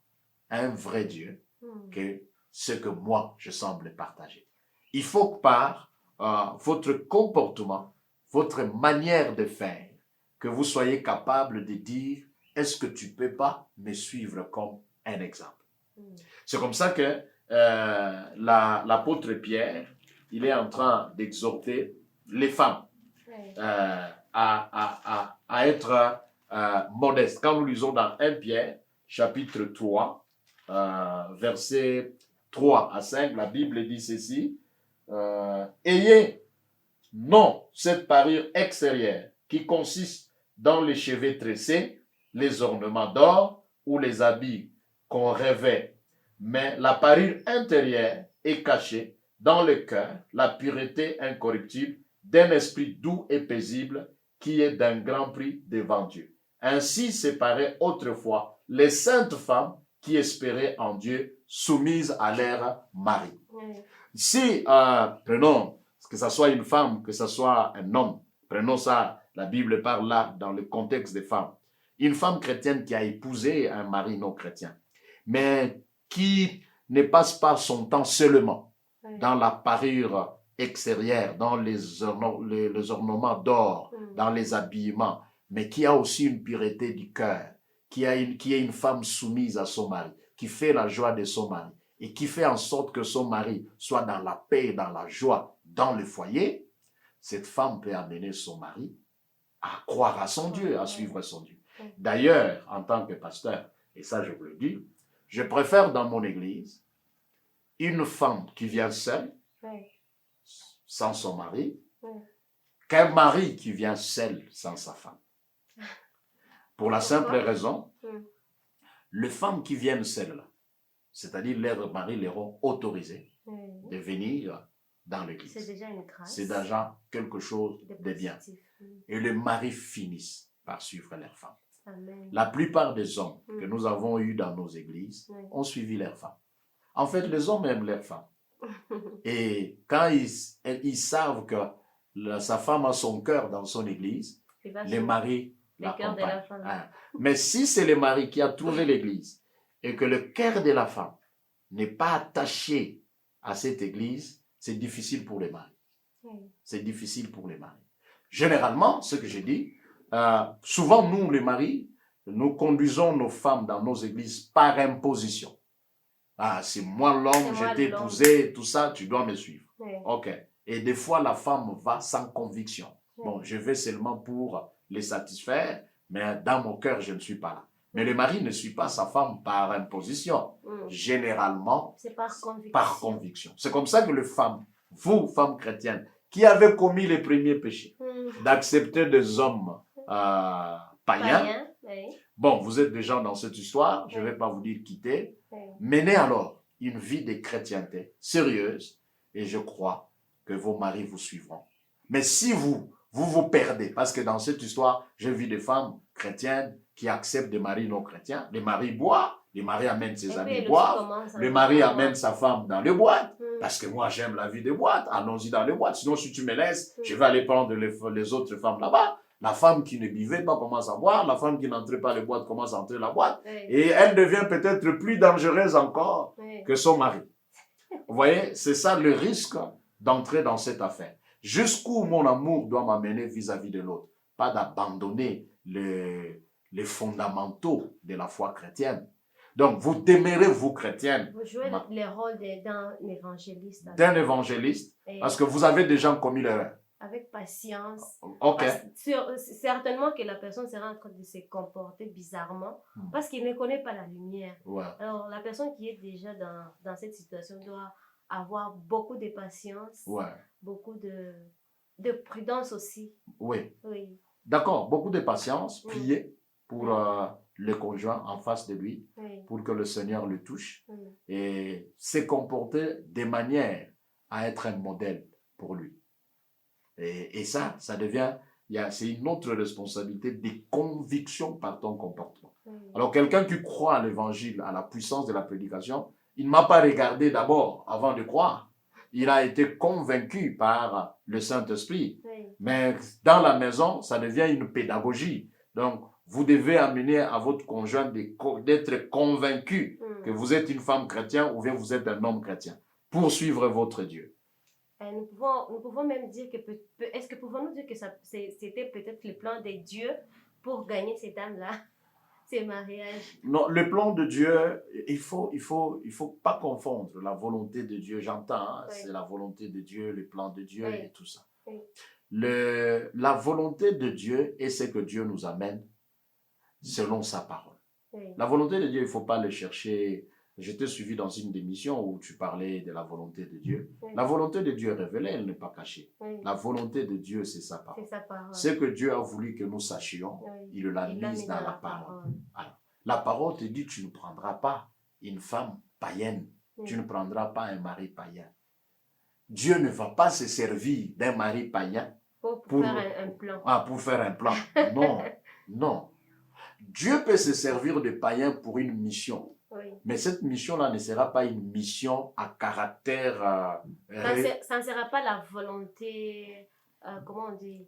un vrai Dieu que ce que moi, je semble partager. Il faut que par votre comportement, votre manière de faire, que vous soyez capable de dire, est-ce que tu ne peux pas me suivre comme un exemple? C'est comme ça que l'apôtre Pierre, il est en train d'exhorter les femmes à être modestes. Quand nous lisons dans 1 Pierre, chapitre 3, versets 3 à 5, la Bible dit ceci, ayez non cette parure extérieure qui consiste dans les cheveux tressés, les ornements d'or ou les habits qu'on revêt, mais la parure intérieure est cachée dans le cœur, la pureté incorruptible d'un esprit doux et paisible qui est d'un grand prix devant Dieu. Ainsi séparaient autrefois les saintes femmes qui espéraient en Dieu, soumises à leur mari. Si, prenons, que ce soit une femme, que ce soit un homme, prenons ça, la Bible parle là dans le contexte des femmes. Une femme chrétienne qui a épousé un mari non chrétien, mais qui ne passe pas son temps seulement dans la parure extérieure, dans les ornements d'or, dans les habillements, mais qui a aussi une pureté du cœur, qui est une femme soumise à son mari, qui fait la joie de son mari et qui fait en sorte que son mari soit dans la paix, dans la joie, dans le foyer, cette femme peut amener son mari à croire à son Dieu, à suivre son Dieu. D'ailleurs, en tant que pasteur, et ça je vous le dis, je préfère dans mon église une femme qui vient seule, sans son mari, qu'un mari qui vient seul sans sa femme. Pour la simple raison, les femmes qui viennent seules, c'est-à-dire leurs maris les auront autorisés de venir dans l'église.
C'est déjà une grâce.
C'est déjà quelque chose de bien. Et les maris finissent par suivre leurs femmes.
Amen.
La plupart des hommes que nous avons eus dans nos églises ont suivi leurs femmes. En fait, les hommes aiment leurs femmes. Et quand ils savent que sa femme a son cœur dans son église, les maris l'accompagnent. Mais si c'est le mari qui a trouvé l'église et que le cœur de la femme n'est pas attaché à cette église, c'est difficile pour les maris. C'est difficile pour les maris. Généralement, ce que je dis, souvent nous, les maris, nous conduisons nos femmes dans nos églises par imposition. Ah, c'est moi l'homme, je t'ai épousé, tout ça, tu dois me suivre. Ok. Et des fois, la femme va sans conviction. Bon, je vais seulement pour les satisfaire, mais dans mon cœur, je ne suis pas là. Mais le mari ne suit pas sa femme par imposition. Généralement,
c'est par conviction.
Par conviction. C'est comme ça que les femmes, vous, femmes chrétiennes, qui avez commis les premiers péchés, d'accepter des hommes païens,
oui.
Bon, vous êtes déjà dans cette histoire, je ne vais pas vous dire quitter. Menez alors une vie de chrétienté sérieuse et je crois que vos maris vous suivront. Mais si vous perdez, parce que dans cette histoire, j'ai vu des femmes chrétiennes qui acceptent des maris non chrétiens. Les maris boivent, les maris amènent ses amis boivent, le mari amène sa femme dans les boîtes, parce que moi j'aime la vie des boîtes, allons-y dans les boîtes, sinon si tu me laisses, je vais aller prendre les autres femmes là-bas. La femme qui ne buvait pas commence à boire, la femme qui n'entrait pas les boîtes commence à entrer la boîte, et elle devient peut-être plus dangereuse encore que son mari. Vous voyez, c'est ça le risque d'entrer dans cette affaire. Jusqu'où mon amour doit m'amener vis-à-vis de l'autre. Pas d'abandonner les fondamentaux de la foi chrétienne. Donc, vous demeurez, vous, chrétienne.
Vous jouez le rôle d'un évangéliste.
D'un évangéliste, parce que vous avez déjà commis l'erreur.
Avec patience.
Ok.
Certainement que la personne sera en train de se comporter bizarrement parce qu'il ne connaît pas la lumière.
Ouais.
Alors, la personne qui est déjà dans cette situation doit avoir beaucoup de patience, beaucoup de prudence aussi.
Oui.
Oui.
D'accord, beaucoup de patience, prier pour le conjoint en face de lui, pour que le Seigneur le touche et se comporter de manière à être un modèle pour lui. Et ça devient, c'est une autre responsabilité des convictions par ton comportement. Alors, quelqu'un qui croit à l'évangile, à la puissance de la prédication, il ne m'a pas regardé d'abord avant de croire. Il a été convaincu par le Saint-Esprit. Mais dans la maison, ça devient une pédagogie. Donc, vous devez amener à votre conjoint d'être convaincu que vous êtes une femme chrétienne ou bien vous êtes un homme chrétien pour suivre votre Dieu.
Nous pouvons même dire que, pouvons-nous dire que c'était peut-être le plan de Dieu pour gagner cette âme-là, ces mariages?
Non, le plan de Dieu, il faut pas confondre la volonté de Dieu, j'entends, c'est la volonté de Dieu, le plan de Dieu et tout ça. La volonté de Dieu est ce que Dieu nous amène selon sa parole. La volonté de Dieu, il ne faut pas le chercher. Je t'ai suivi dans une émission où tu parlais de la volonté de Dieu. La volonté de Dieu est révélée, elle n'est pas cachée. La volonté de Dieu, c'est sa parole. Ce que Dieu a voulu que nous sachions, il l'a mise dans la parole. Alors, la parole te dit, tu ne prendras pas une femme païenne. Tu ne prendras pas un mari païen. Dieu ne va pas se servir d'un mari païen
pour faire un plan.
Pour faire un plan. Non, non. Dieu peut se servir de païens pour une mission. Mais cette mission-là ne sera pas une mission à caractère...
ça ne sera pas la volonté... comment on dit?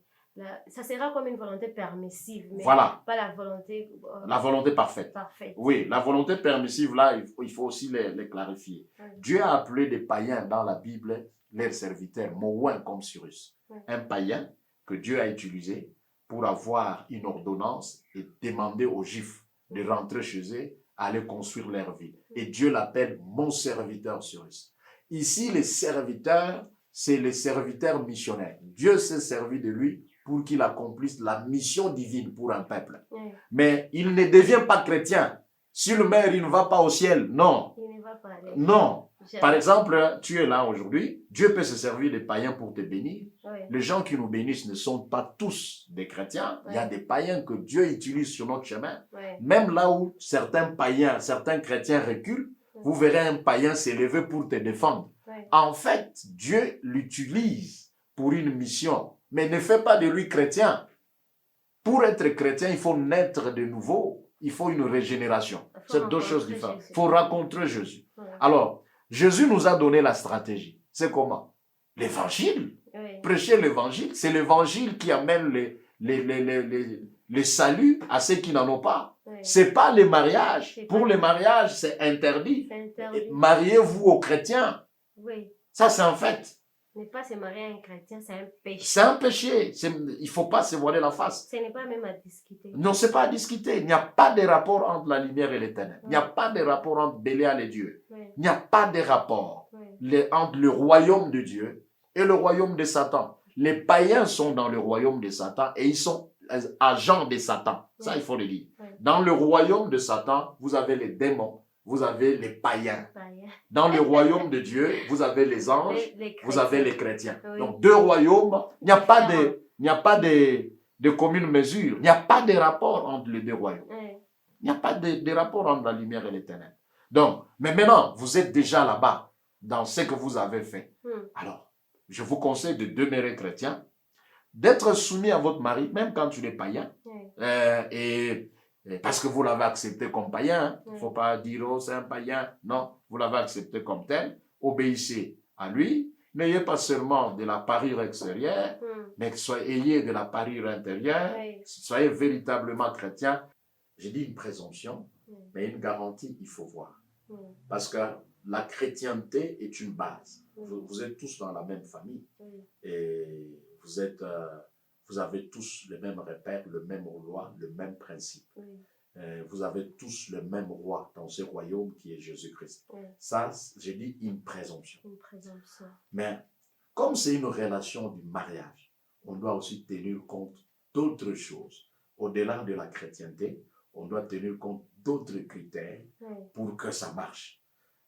Ça sera comme une volonté permissive, mais pas la volonté...
la volonté parfaite. Oui, la volonté permissive, là, il faut aussi les clarifier. Dieu a appelé des païens dans la Bible leurs serviteurs, Moïse comme Cyrus. Un païen que Dieu a utilisé pour avoir une ordonnance et demander aux Juifs de rentrer chez eux, aller construire leur vie. Et Dieu l'appelle mon serviteur Cyrus. Ici, les serviteurs, c'est les serviteurs missionnaires. Dieu s'est servi de lui pour qu'il accomplisse la mission divine pour un peuple. Mais il ne devient pas chrétien. Si le maire, il ne va pas au ciel, non.
Il ne va pas aller.
Non. Par exemple, tu es là aujourd'hui, Dieu peut se servir des païens pour te bénir. Les gens qui nous bénissent ne sont pas tous des chrétiens. Il y a des païens que Dieu utilise sur notre chemin. Même là où certains païens, certains chrétiens reculent, vous verrez un païen s'élever pour te défendre. En fait, Dieu l'utilise pour une mission, mais ne fait pas de lui chrétien. Pour être chrétien, il faut naître de nouveau. Il faut une régénération. C'est deux choses différentes. Il faut rencontrer Jésus. Alors, Jésus nous a donné la stratégie. C'est comment? L'évangile. Prêcher l'évangile. C'est l'évangile qui amène le salut à ceux qui n'en ont pas. C'est pas les mariages. Pour les mariages, c'est interdit. Mariez-vous aux chrétiens. Ça, c'est un fait.
Ne pas se marier à un chrétien, c'est un péché.
C'est un péché. Il ne faut pas se voiler la face.
Ce n'est pas même à discuter.
Non, ce n'est pas à discuter. Il n'y a pas de rapport entre la lumière et les ténèbres. Il n'y a pas de rapport entre Bélial et Dieu. Il n'y a pas de rapport entre le royaume de Dieu et le royaume de Satan. Les païens sont dans le royaume de Satan et ils sont agents de Satan. Ça, il faut le dire. Dans le royaume de Satan, vous avez les démons, vous avez les païens. Dans le royaume de Dieu, vous avez les anges, vous avez les chrétiens.
Oui.
Donc, deux royaumes, il n'y a pas de commune mesure. Il n'y a pas de rapport entre les deux royaumes. Il n'y a pas de rapport entre la lumière et les ténèbres. Donc, mais maintenant, vous êtes déjà là-bas, dans ce que vous avez fait. Alors, je vous conseille de demeurer chrétien, d'être soumis à votre mari, même quand tu es païen, et parce que vous l'avez accepté comme païen. Il ne faut pas dire, oh, c'est un païen. Non, vous l'avez accepté comme tel. Obéissez à lui. N'ayez pas seulement de la parure extérieure, mais ayez de la parure intérieure. Soyez véritablement chrétien. J'ai dit une présomption, mais une garantie, il faut voir. Parce que la chrétienté est une base. Vous êtes tous dans la même famille. Et vous avez tous les mêmes repères, le même loi, le même principe. Vous avez tous le même roi dans ce royaume qui est Jésus-Christ. Ça, j'ai dit une présomption. Mais comme c'est une relation du mariage, on doit aussi tenir compte d'autres choses. Au-delà de la chrétienté, on doit tenir compte d'autres critères pour que ça marche.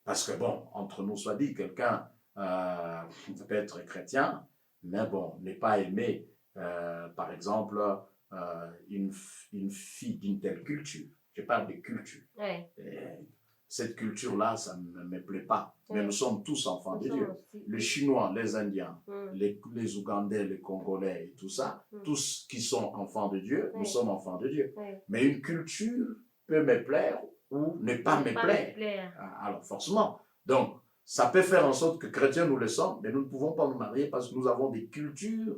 Parce que bon, entre nous soit dit, quelqu'un peut être chrétien, mais bon, n'est pas aimé, par exemple, une fille d'une telle culture. Je parle de culture. Cette culture-là, ça ne me plaît pas. Mais nous sommes tous enfants de Dieu. Les Chinois, les Indiens, les Ougandais, les Congolais et tout ça, tous qui sont enfants de Dieu, nous sommes enfants de Dieu. Mais une culture peut me plaire ou ne pas me plaire. Alors, forcément. Donc, ça peut faire en sorte que chrétiens nous le sommes, mais nous ne pouvons pas nous marier parce que nous avons des cultures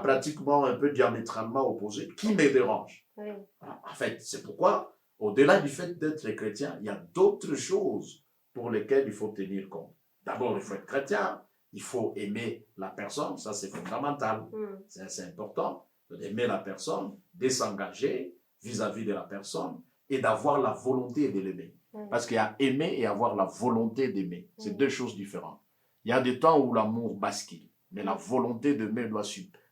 pratiquement un peu diamétralement opposées qui me dérangent. En fait, c'est pourquoi, au-delà du fait d'être chrétien, il y a d'autres choses pour lesquelles il faut tenir compte. D'abord, il faut être chrétien, il faut aimer la personne, ça c'est fondamental, c'est important, d'aimer la personne, de s'engager vis-à-vis de la personne et d'avoir la volonté de l'aimer. Parce qu'il y a aimer et avoir la volonté d'aimer. C'est deux choses différentes. Il y a des temps où l'amour bascule, mais la volonté d'aimer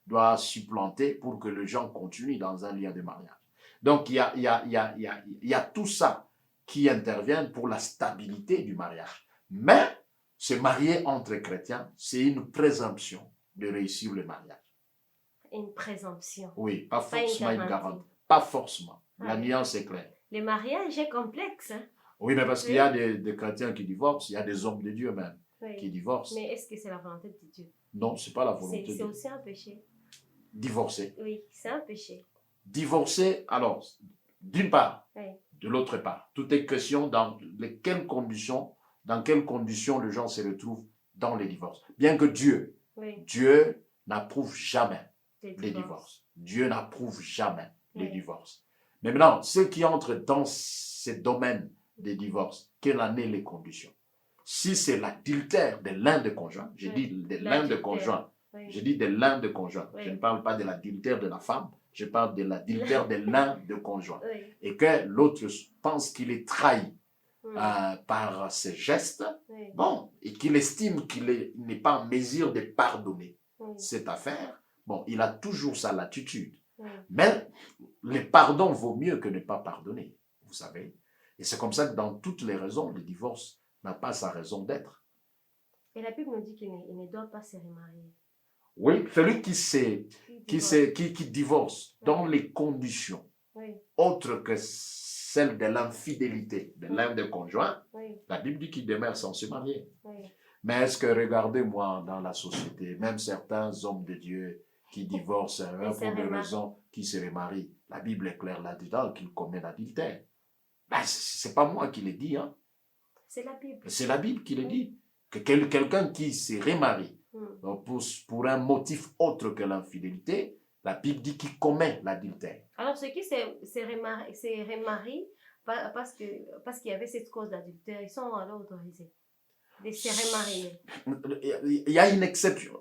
doit supplanter pour que les gens continuent dans un lien de mariage. Donc, il y a tout ça qui intervient pour la stabilité du mariage. Mais se marier entre chrétiens, c'est une présomption de réussir le mariage.
Une présomption.
Oui, pas forcément une garantie. Pas forcément. La nuance est claire.
Le mariage est complexe. Hein?
Oui, mais parce qu'il y a des chrétiens qui divorcent, il y a des hommes de Dieu même qui divorcent.
Mais est-ce que c'est la volonté de Dieu?
Non, ce n'est pas la volonté de Dieu.
C'est aussi un péché.
Divorcer.
Oui, c'est un péché.
Divorcer, alors, d'une part, de l'autre part, tout est question dans quelles conditions les gens se retrouvent dans les divorces. Bien que Dieu n'approuve jamais les divorces. Dieu n'approuve jamais les divorces. Mais maintenant, ceux qui entrent dans ces domaines des divorces, quelles en sont les conditions? Si c'est l'adultère de l'un des conjoints, j'ai dit de l'un des conjoints, je ne parle pas de l'adultère de la femme, je parle de l'adultère de l'un des conjoints. Et que l'autre pense qu'il est trahi par ses gestes, bon, et qu'il estime qu'il n'est pas en mesure de pardonner cette affaire, bon, il a toujours sa latitude. Mais le pardon vaut mieux que ne pas pardonner, vous savez. Et c'est comme ça que dans toutes les raisons, le divorce n'a pas sa raison d'être.
Et la Bible nous dit qu'il ne doit pas se remarier.
Oui, celui qui divorce dans les conditions autres que celles de l'infidélité de l'un des conjoints, la Bible dit qu'il demeure sans se marier. Mais est-ce que, regardez-moi dans la société, même certains hommes de Dieu qui divorcent pour des raisons qui se remarient, la Bible est claire là-dedans qu'ils commettent l'adultère. Ben, ce n'est pas moi qui le dis. Hein.
C'est la Bible.
C'est la Bible qui le dit. Que quelqu'un qui se remarie pour un motif autre que l'infidélité, la Bible dit qu'il commet l'adultère.
Alors, ceux qui se remarient parce qu'il y avait cette cause d'adultère, ils sont alors autorisés de se remarier.
Il y a une exception.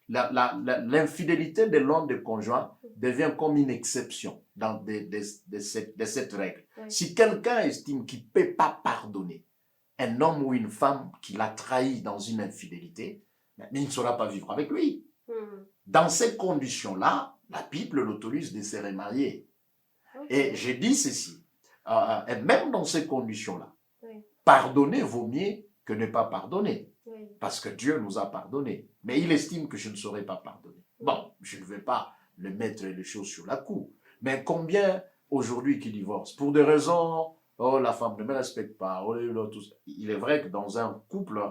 L'infidélité de l'un des conjoints devient comme une exception de cette règle. Si quelqu'un estime qu'il ne peut pas pardonner un homme ou une femme qui l'a trahi dans une infidélité, mais il ne saura pas vivre avec lui. Dans ces conditions-là, La Bible l'autorise de se remarier.
Ok.
Et j'ai dit ceci, et même dans ces conditions-là,
Oui.
pardonner vaut mieux que ne pas pardonner.
Oui.
Parce que Dieu nous a pardonné. Mais il estime que je ne saurais pas pardonner. Bon, je ne vais pas le mettre les choses sur la coupe. Mais combien aujourd'hui qui divorcent pour des raisons, oh la femme ne me respecte pas, oh, tout ça. Il est vrai que dans un couple,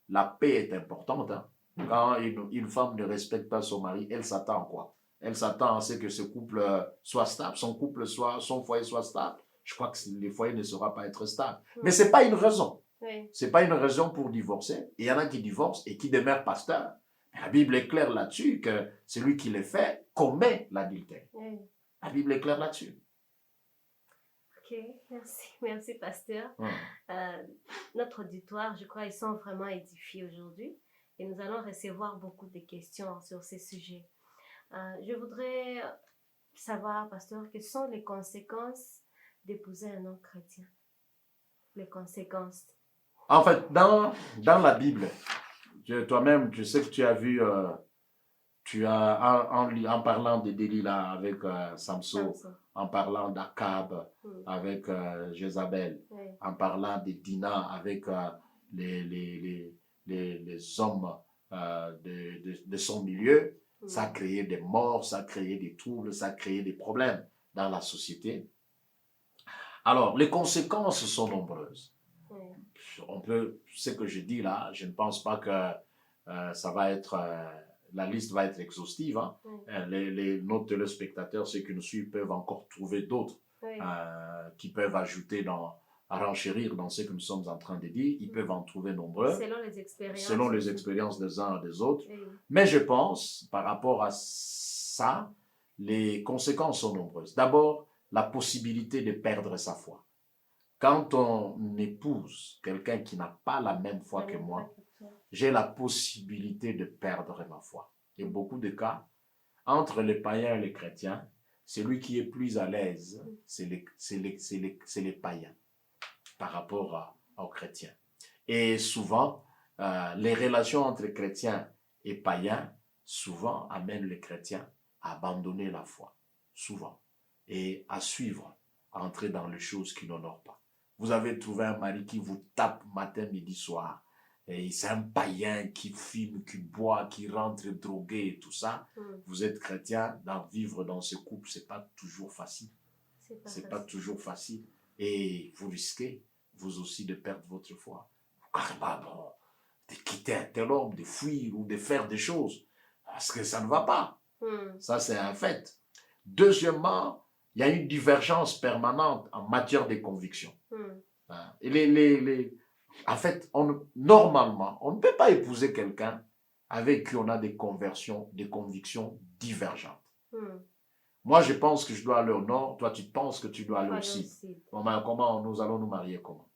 la paix est importante. Hein. Quand une femme ne respecte pas son mari, elle s'attend à quoi? Elle s'attend à ce que ce couple soit stable, son foyer soit stable. Je crois que le foyer ne saura pas être stable. Mais ce n'est pas une raison.
Oui.
Ce n'est pas une raison pour divorcer. Et il y en a qui divorcent et qui demeurent pasteurs. La Bible est claire là-dessus que celui qui les fait commet l'adultère.
Oui.
La Bible est claire là-dessus.
Ok, merci, merci pasteur.
Hum.
Notre auditoire, je crois, ils sont vraiment édifiés aujourd'hui et nous allons recevoir beaucoup de questions sur ces sujets. Je voudrais savoir, pasteur, quelles sont les conséquences d'épouser un homme chrétien? Les conséquences.
En fait, dans la Bible, toi-même, je sais que tu as vu, en parlant de Delilah avec Samson, en parlant d'Akab avec Jézabel,
Oui.
en parlant de Dina avec les hommes de son milieu, ça a créé des morts, ça a créé des troubles, ça a créé des problèmes dans la société. Alors, les conséquences sont nombreuses. Ce que je dis là, je ne pense pas que ça va être, la liste va être exhaustive. Hein. Nos téléspectateurs, ceux qui nous suivent, peuvent encore trouver d'autres qui peuvent ajouter renchérir dans ce que nous sommes en train de dire. Ils peuvent en trouver nombreux. Selon les expériences des uns et des autres. Mais je pense, par rapport à ça, les conséquences sont nombreuses. D'abord, la possibilité de perdre sa foi. Quand on épouse quelqu'un qui n'a pas la même foi que moi, j'ai la possibilité de perdre ma foi. Et beaucoup de cas, entre les païens et les chrétiens, celui qui est plus à l'aise, c'est les païens par rapport aux chrétiens. Et souvent, les relations entre chrétiens et païens, souvent amènent les chrétiens à abandonner la foi, souvent, et à suivre, à entrer dans les choses qui n'honorent pas. Vous avez trouvé un mari qui vous tape matin, midi, soir, et c'est un païen qui fume, qui boit, qui rentre drogué et tout ça. Vous êtes chrétien, vivre dans ce couple, c'est pas toujours facile. C'est pas toujours facile. Et vous risquez, vous aussi, de perdre votre foi. Carrément, de quitter un tel homme, de fuir ou de faire des choses. Parce que ça ne va pas. Ça, c'est un fait. Deuxièmement, il y a une divergence permanente en matière de convictions. Et en fait, normalement, on ne peut pas épouser quelqu'un avec qui on a des convictions divergentes. Moi, je pense que je dois aller au nord, toi, tu penses que tu dois aller au sud. Comment nous allons nous marier comment?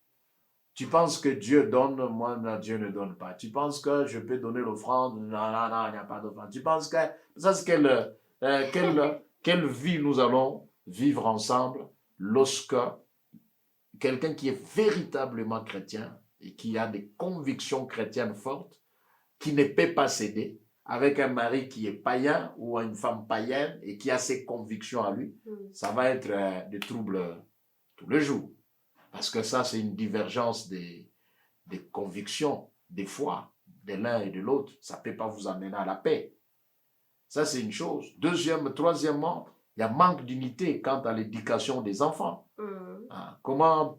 Tu penses que Dieu donne, moi, non, Dieu ne donne pas. Tu penses que je peux donner l'offrande? Non, non, non, il n'y a pas d'offrande. Tu penses que... Ça, c'est quelle vie nous allons vivre ensemble lorsque quelqu'un qui est véritablement chrétien et qui a des convictions chrétiennes fortes, qui ne peut pas céder, avec un mari qui est païen ou une femme païenne et qui a ses convictions à lui, ça va être des troubles tous les jours. Parce que ça, c'est une divergence des convictions, des foi, de l'un et de l'autre. Ça ne peut pas vous amener à la paix. Ça, c'est une chose. Troisièmement, il y a manque d'unité quant à l'éducation des enfants. Comment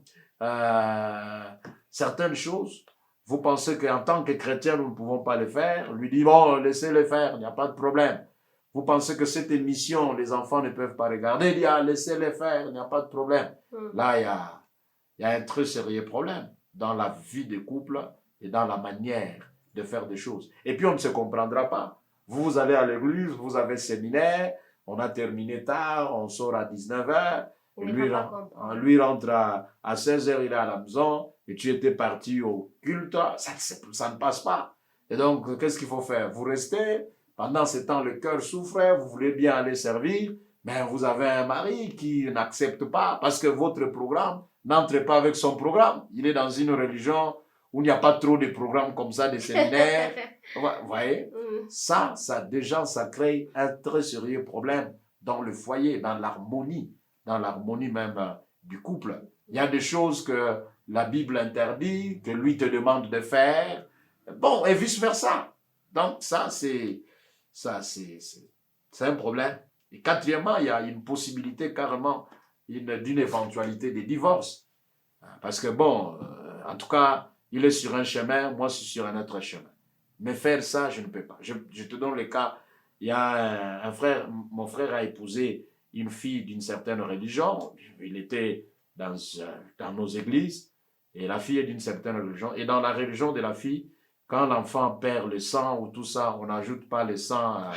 certaines choses, vous pensez qu'en tant que chrétien, nous ne pouvons pas les faire. On lui dit, bon, laissez-les faire, il n'y a pas de problème. Vous pensez que cette émission, les enfants ne peuvent pas regarder. Il dit, laissez-les faire, il n'y a pas de problème. Là, il y a un très sérieux problème dans la vie des couples et dans la manière de faire des choses. Et puis, on ne se comprendra pas. Vous allez à l'église, vous avez séminaire, on a terminé tard, on sort à 19h. Lui rentre à 16h, il est à la maison, et tu étais parti au culte, ça ne passe pas. Et donc, qu'est-ce qu'il faut faire? Vous restez, pendant ce temps, le cœur souffre, vous voulez bien aller servir, mais vous avez un mari qui n'accepte pas, parce que votre programme n'entre pas avec son programme. Il est dans une religion où il n'y a pas trop de programmes comme ça, des séminaires. Vous voyez, ça déjà, ça crée un très sérieux problème dans le foyer, dans l'harmonie même du couple. Il y a des choses que la Bible interdit, que lui te demande de faire, bon, et vice-versa. Donc ça, c'est un problème. Et quatrièmement, il y a une possibilité carrément d'une éventualité de divorce. Parce que bon, en tout cas, il est sur un chemin, moi je suis sur un autre chemin. Mais faire ça, je ne peux pas. Je te donne le cas, il y a un frère, mon frère a épousé une fille d'une certaine religion, il était dans nos églises, et la fille est d'une certaine religion, et dans la religion de la fille, quand l'enfant perd le sang ou tout ça, on n'ajoute pas le sang,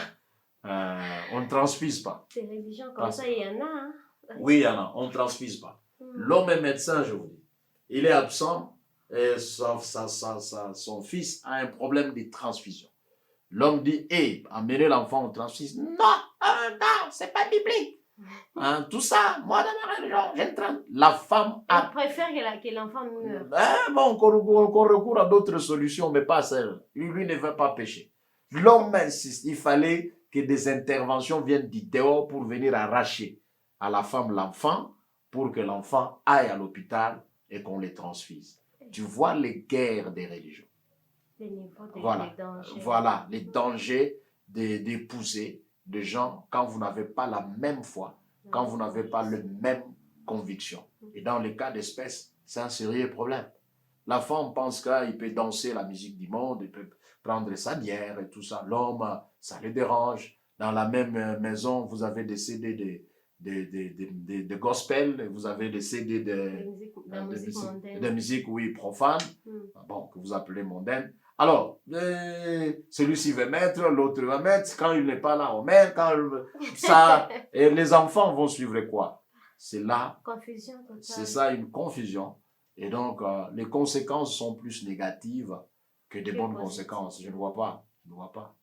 on ne transfuse pas.
Des religions comme ça, il y en a. Hein?
Oui, il y en a, on ne transfuse pas. L'homme est médecin, je vous dis. Il est absent, et son fils a un problème de transfusion. L'homme dit, hé, amenez l'enfant au transfuse. Non, non, c'est pas biblique. Hein, tout ça, moi dans ma religion, j'entraîne. La femme
a... Il préfère que l'enfant meure.
Bon, qu'on recourt à d'autres solutions, mais pas celle. Lui ne veut pas pécher. L'homme insiste, il fallait que des interventions viennent du dehors pour venir arracher à la femme l'enfant, pour que l'enfant aille à l'hôpital et qu'on les transfuse. Tu vois les guerres des religions. Voilà, les dangers d'épouser des gens quand vous n'avez pas la même foi, quand vous n'avez pas la même conviction. Et dans les cas d'espèce, c'est un sérieux problème. La femme pense qu'il peut danser la musique du monde, il peut prendre sa bière et tout ça. L'homme, ça le dérange. Dans la même maison, vous avez des CD de gospel, vous avez des CD de musique, oui, profane, bon, que vous appelez mondaine. Alors, celui-ci veut mettre, l'autre va mettre, quand il n'est pas là, on met, ça, et les enfants vont suivre quoi? C'est là, c'est ça, une confusion. Et donc, les conséquences sont plus négatives que des bonnes conséquences. Je ne vois pas.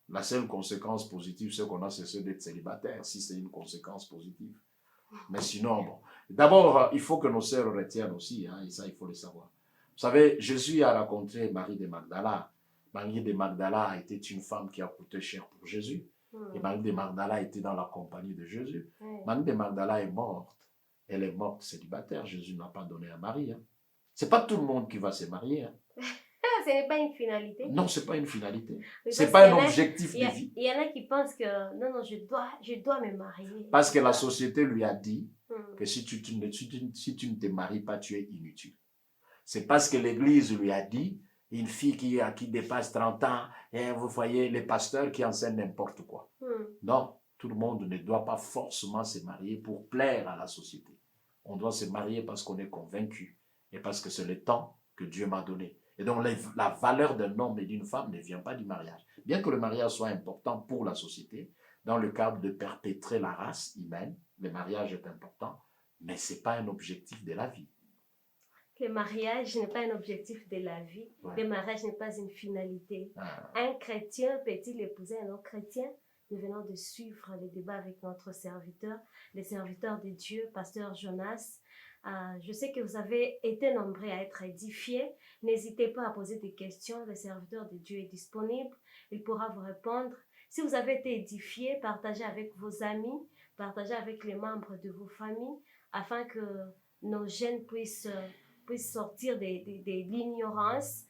La seule conséquence positive, c'est qu'on a cessé d'être célibataire, si c'est une conséquence positive. Mais sinon, bon. D'abord, il faut que nos sœurs retiennent aussi, hein, et ça, il faut le savoir. Vous savez, Jésus a rencontré Marie de Magdala. Marie de Magdala était une femme qui a coûté cher pour Jésus. Et Marie de Magdala était dans la compagnie de Jésus. Marie de Magdala est morte. Elle est morte célibataire. Jésus n'a pas donné à Marie. Hein. Ce n'est pas tout le monde qui va se marier. Hein.
Ce n'est pas une finalité.
Non, ce n'est pas une finalité. Ce n'est pas un objectif de vie.
Il y en a qui pensent que non, je dois me marier.
Parce que la société lui a dit que si tu ne te maries pas, tu es inutile. C'est parce que l'Église lui a dit, une fille qui dépasse 30 ans, et vous voyez les pasteurs qui enseignent n'importe quoi. Non, tout le monde ne doit pas forcément se marier pour plaire à la société. On doit se marier parce qu'on est convaincu et parce que c'est le temps que Dieu m'a donné. Et donc la valeur d'un homme et d'une femme ne vient pas du mariage. Bien que le mariage soit important pour la société, dans le cadre de perpétrer la race humaine, le mariage est important, mais ce n'est pas un objectif de la vie.
Le mariage n'est pas un objectif de la vie. Ouais. Le mariage n'est pas une finalité. Un chrétien peut-il épouser un autre chrétien? Nous venons de suivre le débat avec notre serviteur, le serviteur de Dieu, pasteur Jonas. Je sais que vous avez été nombreux à être édifiés. N'hésitez pas à poser des questions. Le serviteur de Dieu est disponible. Il pourra vous répondre. Si vous avez été édifiés, partagez avec vos amis, partagez avec les membres de vos familles, afin que nos jeunes puissent sortir de l'ignorance.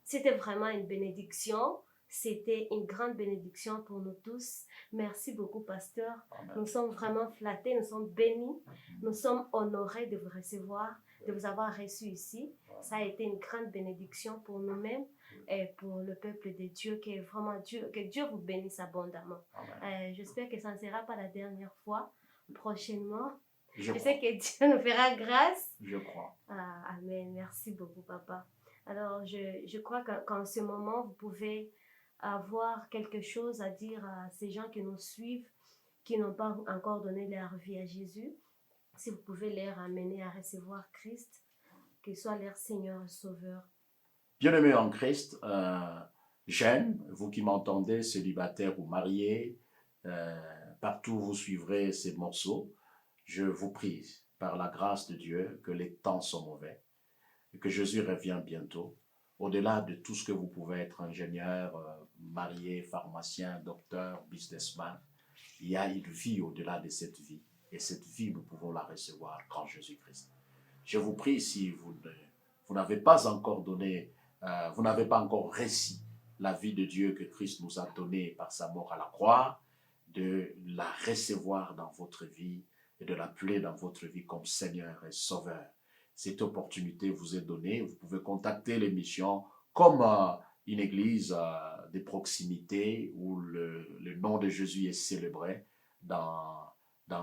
C'était vraiment une bénédiction. C'était une grande bénédiction pour nous tous. Merci beaucoup, pasteur. Amen. Nous sommes vraiment flattés, nous sommes bénis. Nous sommes honorés de vous recevoir, de vous avoir reçu ici. Ça a été une grande bénédiction pour nous-mêmes et pour le peuple de Dieu, qui est vraiment Dieu, que Dieu vous bénisse abondamment. J'espère que ça ne sera pas la dernière fois. Prochainement, je sais que Dieu nous fera grâce.
Je crois.
Amen. Merci beaucoup, papa. Alors, je crois qu'en ce moment, vous pouvez avoir quelque chose à dire à ces gens qui nous suivent, qui n'ont pas encore donné leur vie à Jésus. Si vous pouvez les amener à recevoir Christ, qu'il soit leur Seigneur et Sauveur.
Bien-aimés en Christ, jeunes, vous qui m'entendez, célibataires ou mariés, partout vous suivrez ces morceaux. Je vous prie, par la grâce de Dieu, que les temps sont mauvais. et que Jésus revient bientôt. Au-delà de tout ce que vous pouvez être, ingénieur, marié, pharmacien, docteur, businessman, il y a une vie au-delà de cette vie. Et cette vie, nous pouvons la recevoir en Jésus-Christ. Je vous prie, si vous n'avez pas encore donné, vous n'avez pas encore réussi la vie de Dieu que Christ nous a donnée par sa mort à la croix, de la recevoir dans votre vie et de l'appeler dans votre vie comme Seigneur et Sauveur. Cette opportunité vous est donnée. Vous pouvez contacter l'émission comme une église de proximité où le nom de Jésus est célébré dans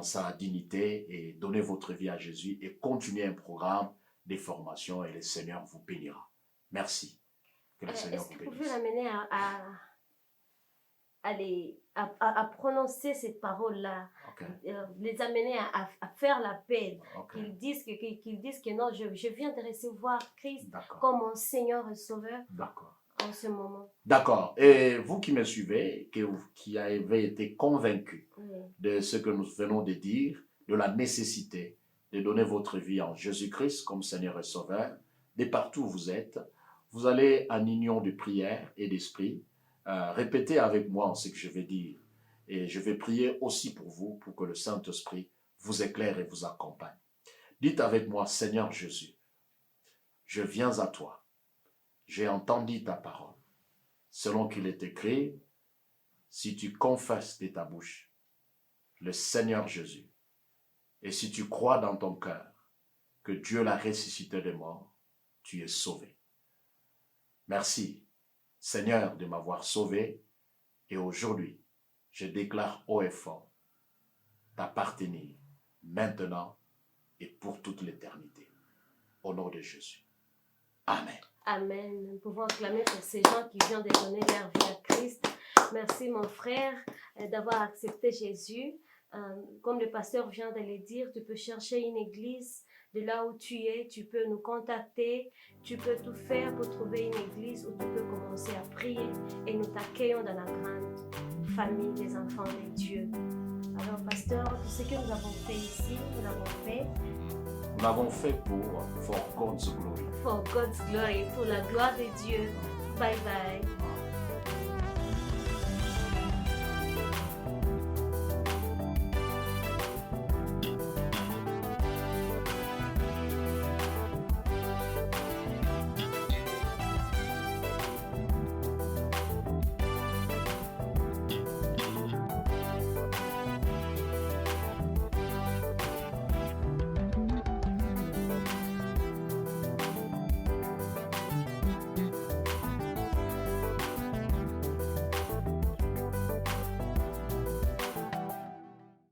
sa dignité, et donner votre vie à Jésus et continuer un programme de formation, et le Seigneur vous bénira. Merci. Que le Seigneur vous bénisse.
Est-ce que vous pouvez l'amener à prononcer cette parole-là,
Okay.
Les amener à faire l'appel,
Okay.
qu'ils disent que non, je viens de recevoir Christ
D'accord.
comme mon Seigneur et Sauveur
D'accord.
en ce moment.
D'accord. Et vous qui me suivez, qui avez été convaincus
Oui.
de ce que nous venons de dire, de la nécessité de donner votre vie en Jésus-Christ comme Seigneur et Sauveur, de partout où vous êtes, vous allez en union de prière et d'esprit, répétez avec moi ce que je vais dire. Et je vais prier aussi pour vous, pour que le Saint-Esprit vous éclaire et vous accompagne. Dites avec moi, Seigneur Jésus, je viens à toi. J'ai entendu ta parole. Selon qu'il est écrit, si tu confesses de ta bouche le Seigneur Jésus, et si tu crois dans ton cœur que Dieu l'a ressuscité des morts, tu es sauvé. Merci, Seigneur, de m'avoir sauvé, et aujourd'hui, je déclare haut et fort t'appartenir maintenant et pour toute l'éternité. Au nom de Jésus. Amen.
Amen. Nous pouvons acclamer pour ces gens qui viennent de donner leur vie à Christ. Merci mon frère d'avoir accepté Jésus. Comme le pasteur vient de le dire, tu peux chercher une église de là où tu es, tu peux nous contacter, tu peux tout faire pour trouver une église où tu peux commencer à prier, et nous t'accueillons dans la grande famille des enfants de Dieu. Alors pasteur, tout ce que nous avons fait ici, nous l'avons fait.
Nous l'avons fait for God's glory.
For God's glory, pour la gloire de Dieu. Bye bye.